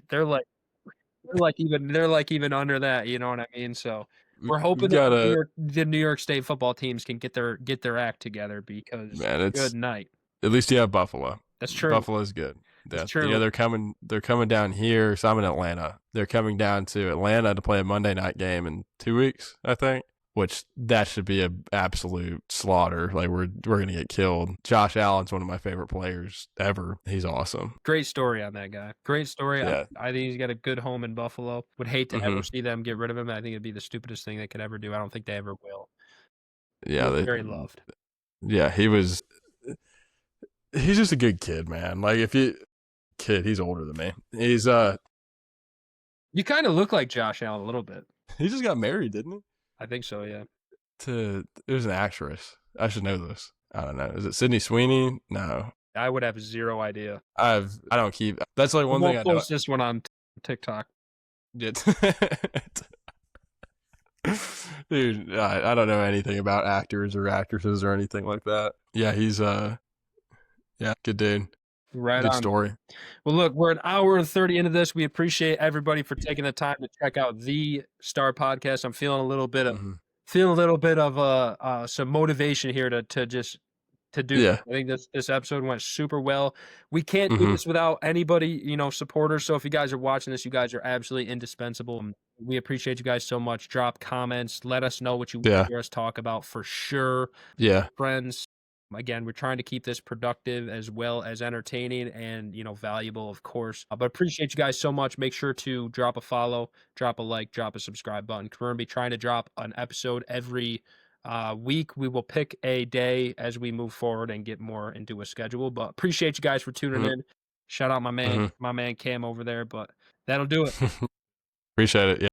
even under that. You know what I mean? So. We're hoping that the New York State football teams can get their act together, because good night. At least you have Buffalo. That's true. Buffalo's good. That's true. They're coming down here. So I'm in Atlanta. They're coming down to Atlanta to play a Monday night game in 2 weeks, I think. Which that should be an absolute slaughter. Like, we're gonna get killed. Josh Allen's one of my favorite players ever. He's awesome. Great story on that guy. Great story. Yeah. I think he's got a good home in Buffalo. Would hate to ever see them get rid of him. I think it'd be the stupidest thing they could ever do. I don't think they ever will. Yeah, they're very loved. Yeah, he's just a good kid, man. Like, he's older than me. He's You kind of look like Josh Allen a little bit. He just got married, didn't he? I think so, yeah. It was an actress. I should know this. I don't know. Is it Sydney Sweeney? No. I would have zero idea. I don't keep. That's like one thing I know. Post this one on TikTok. Dude, I don't know anything about actors or actresses or anything like that. Yeah, he's good dude. Right Good on. story. Well, look, we're an hour and 30 into this. We appreciate everybody for taking the time to check out the Star Podcast. I'm feeling a little bit of some motivation here to just to do. Yeah. I think this episode went super well. We can't do Hmm. this without anybody, supporters. So if you guys are watching this, you guys are absolutely indispensable. We appreciate you guys so much. Drop comments. Let us know what you want Yeah. to hear us talk about for sure. Yeah. Friends. Again, we're trying to keep this productive as well as entertaining and, valuable, of course. But appreciate you guys so much. Make sure to drop a follow, drop a like, drop a subscribe button. We're going to be trying to drop an episode every week. We will pick a day as we move forward and get more into a schedule. But appreciate you guys for tuning in. Shout out my man Cam over there. But that'll do it. Appreciate it. Yeah.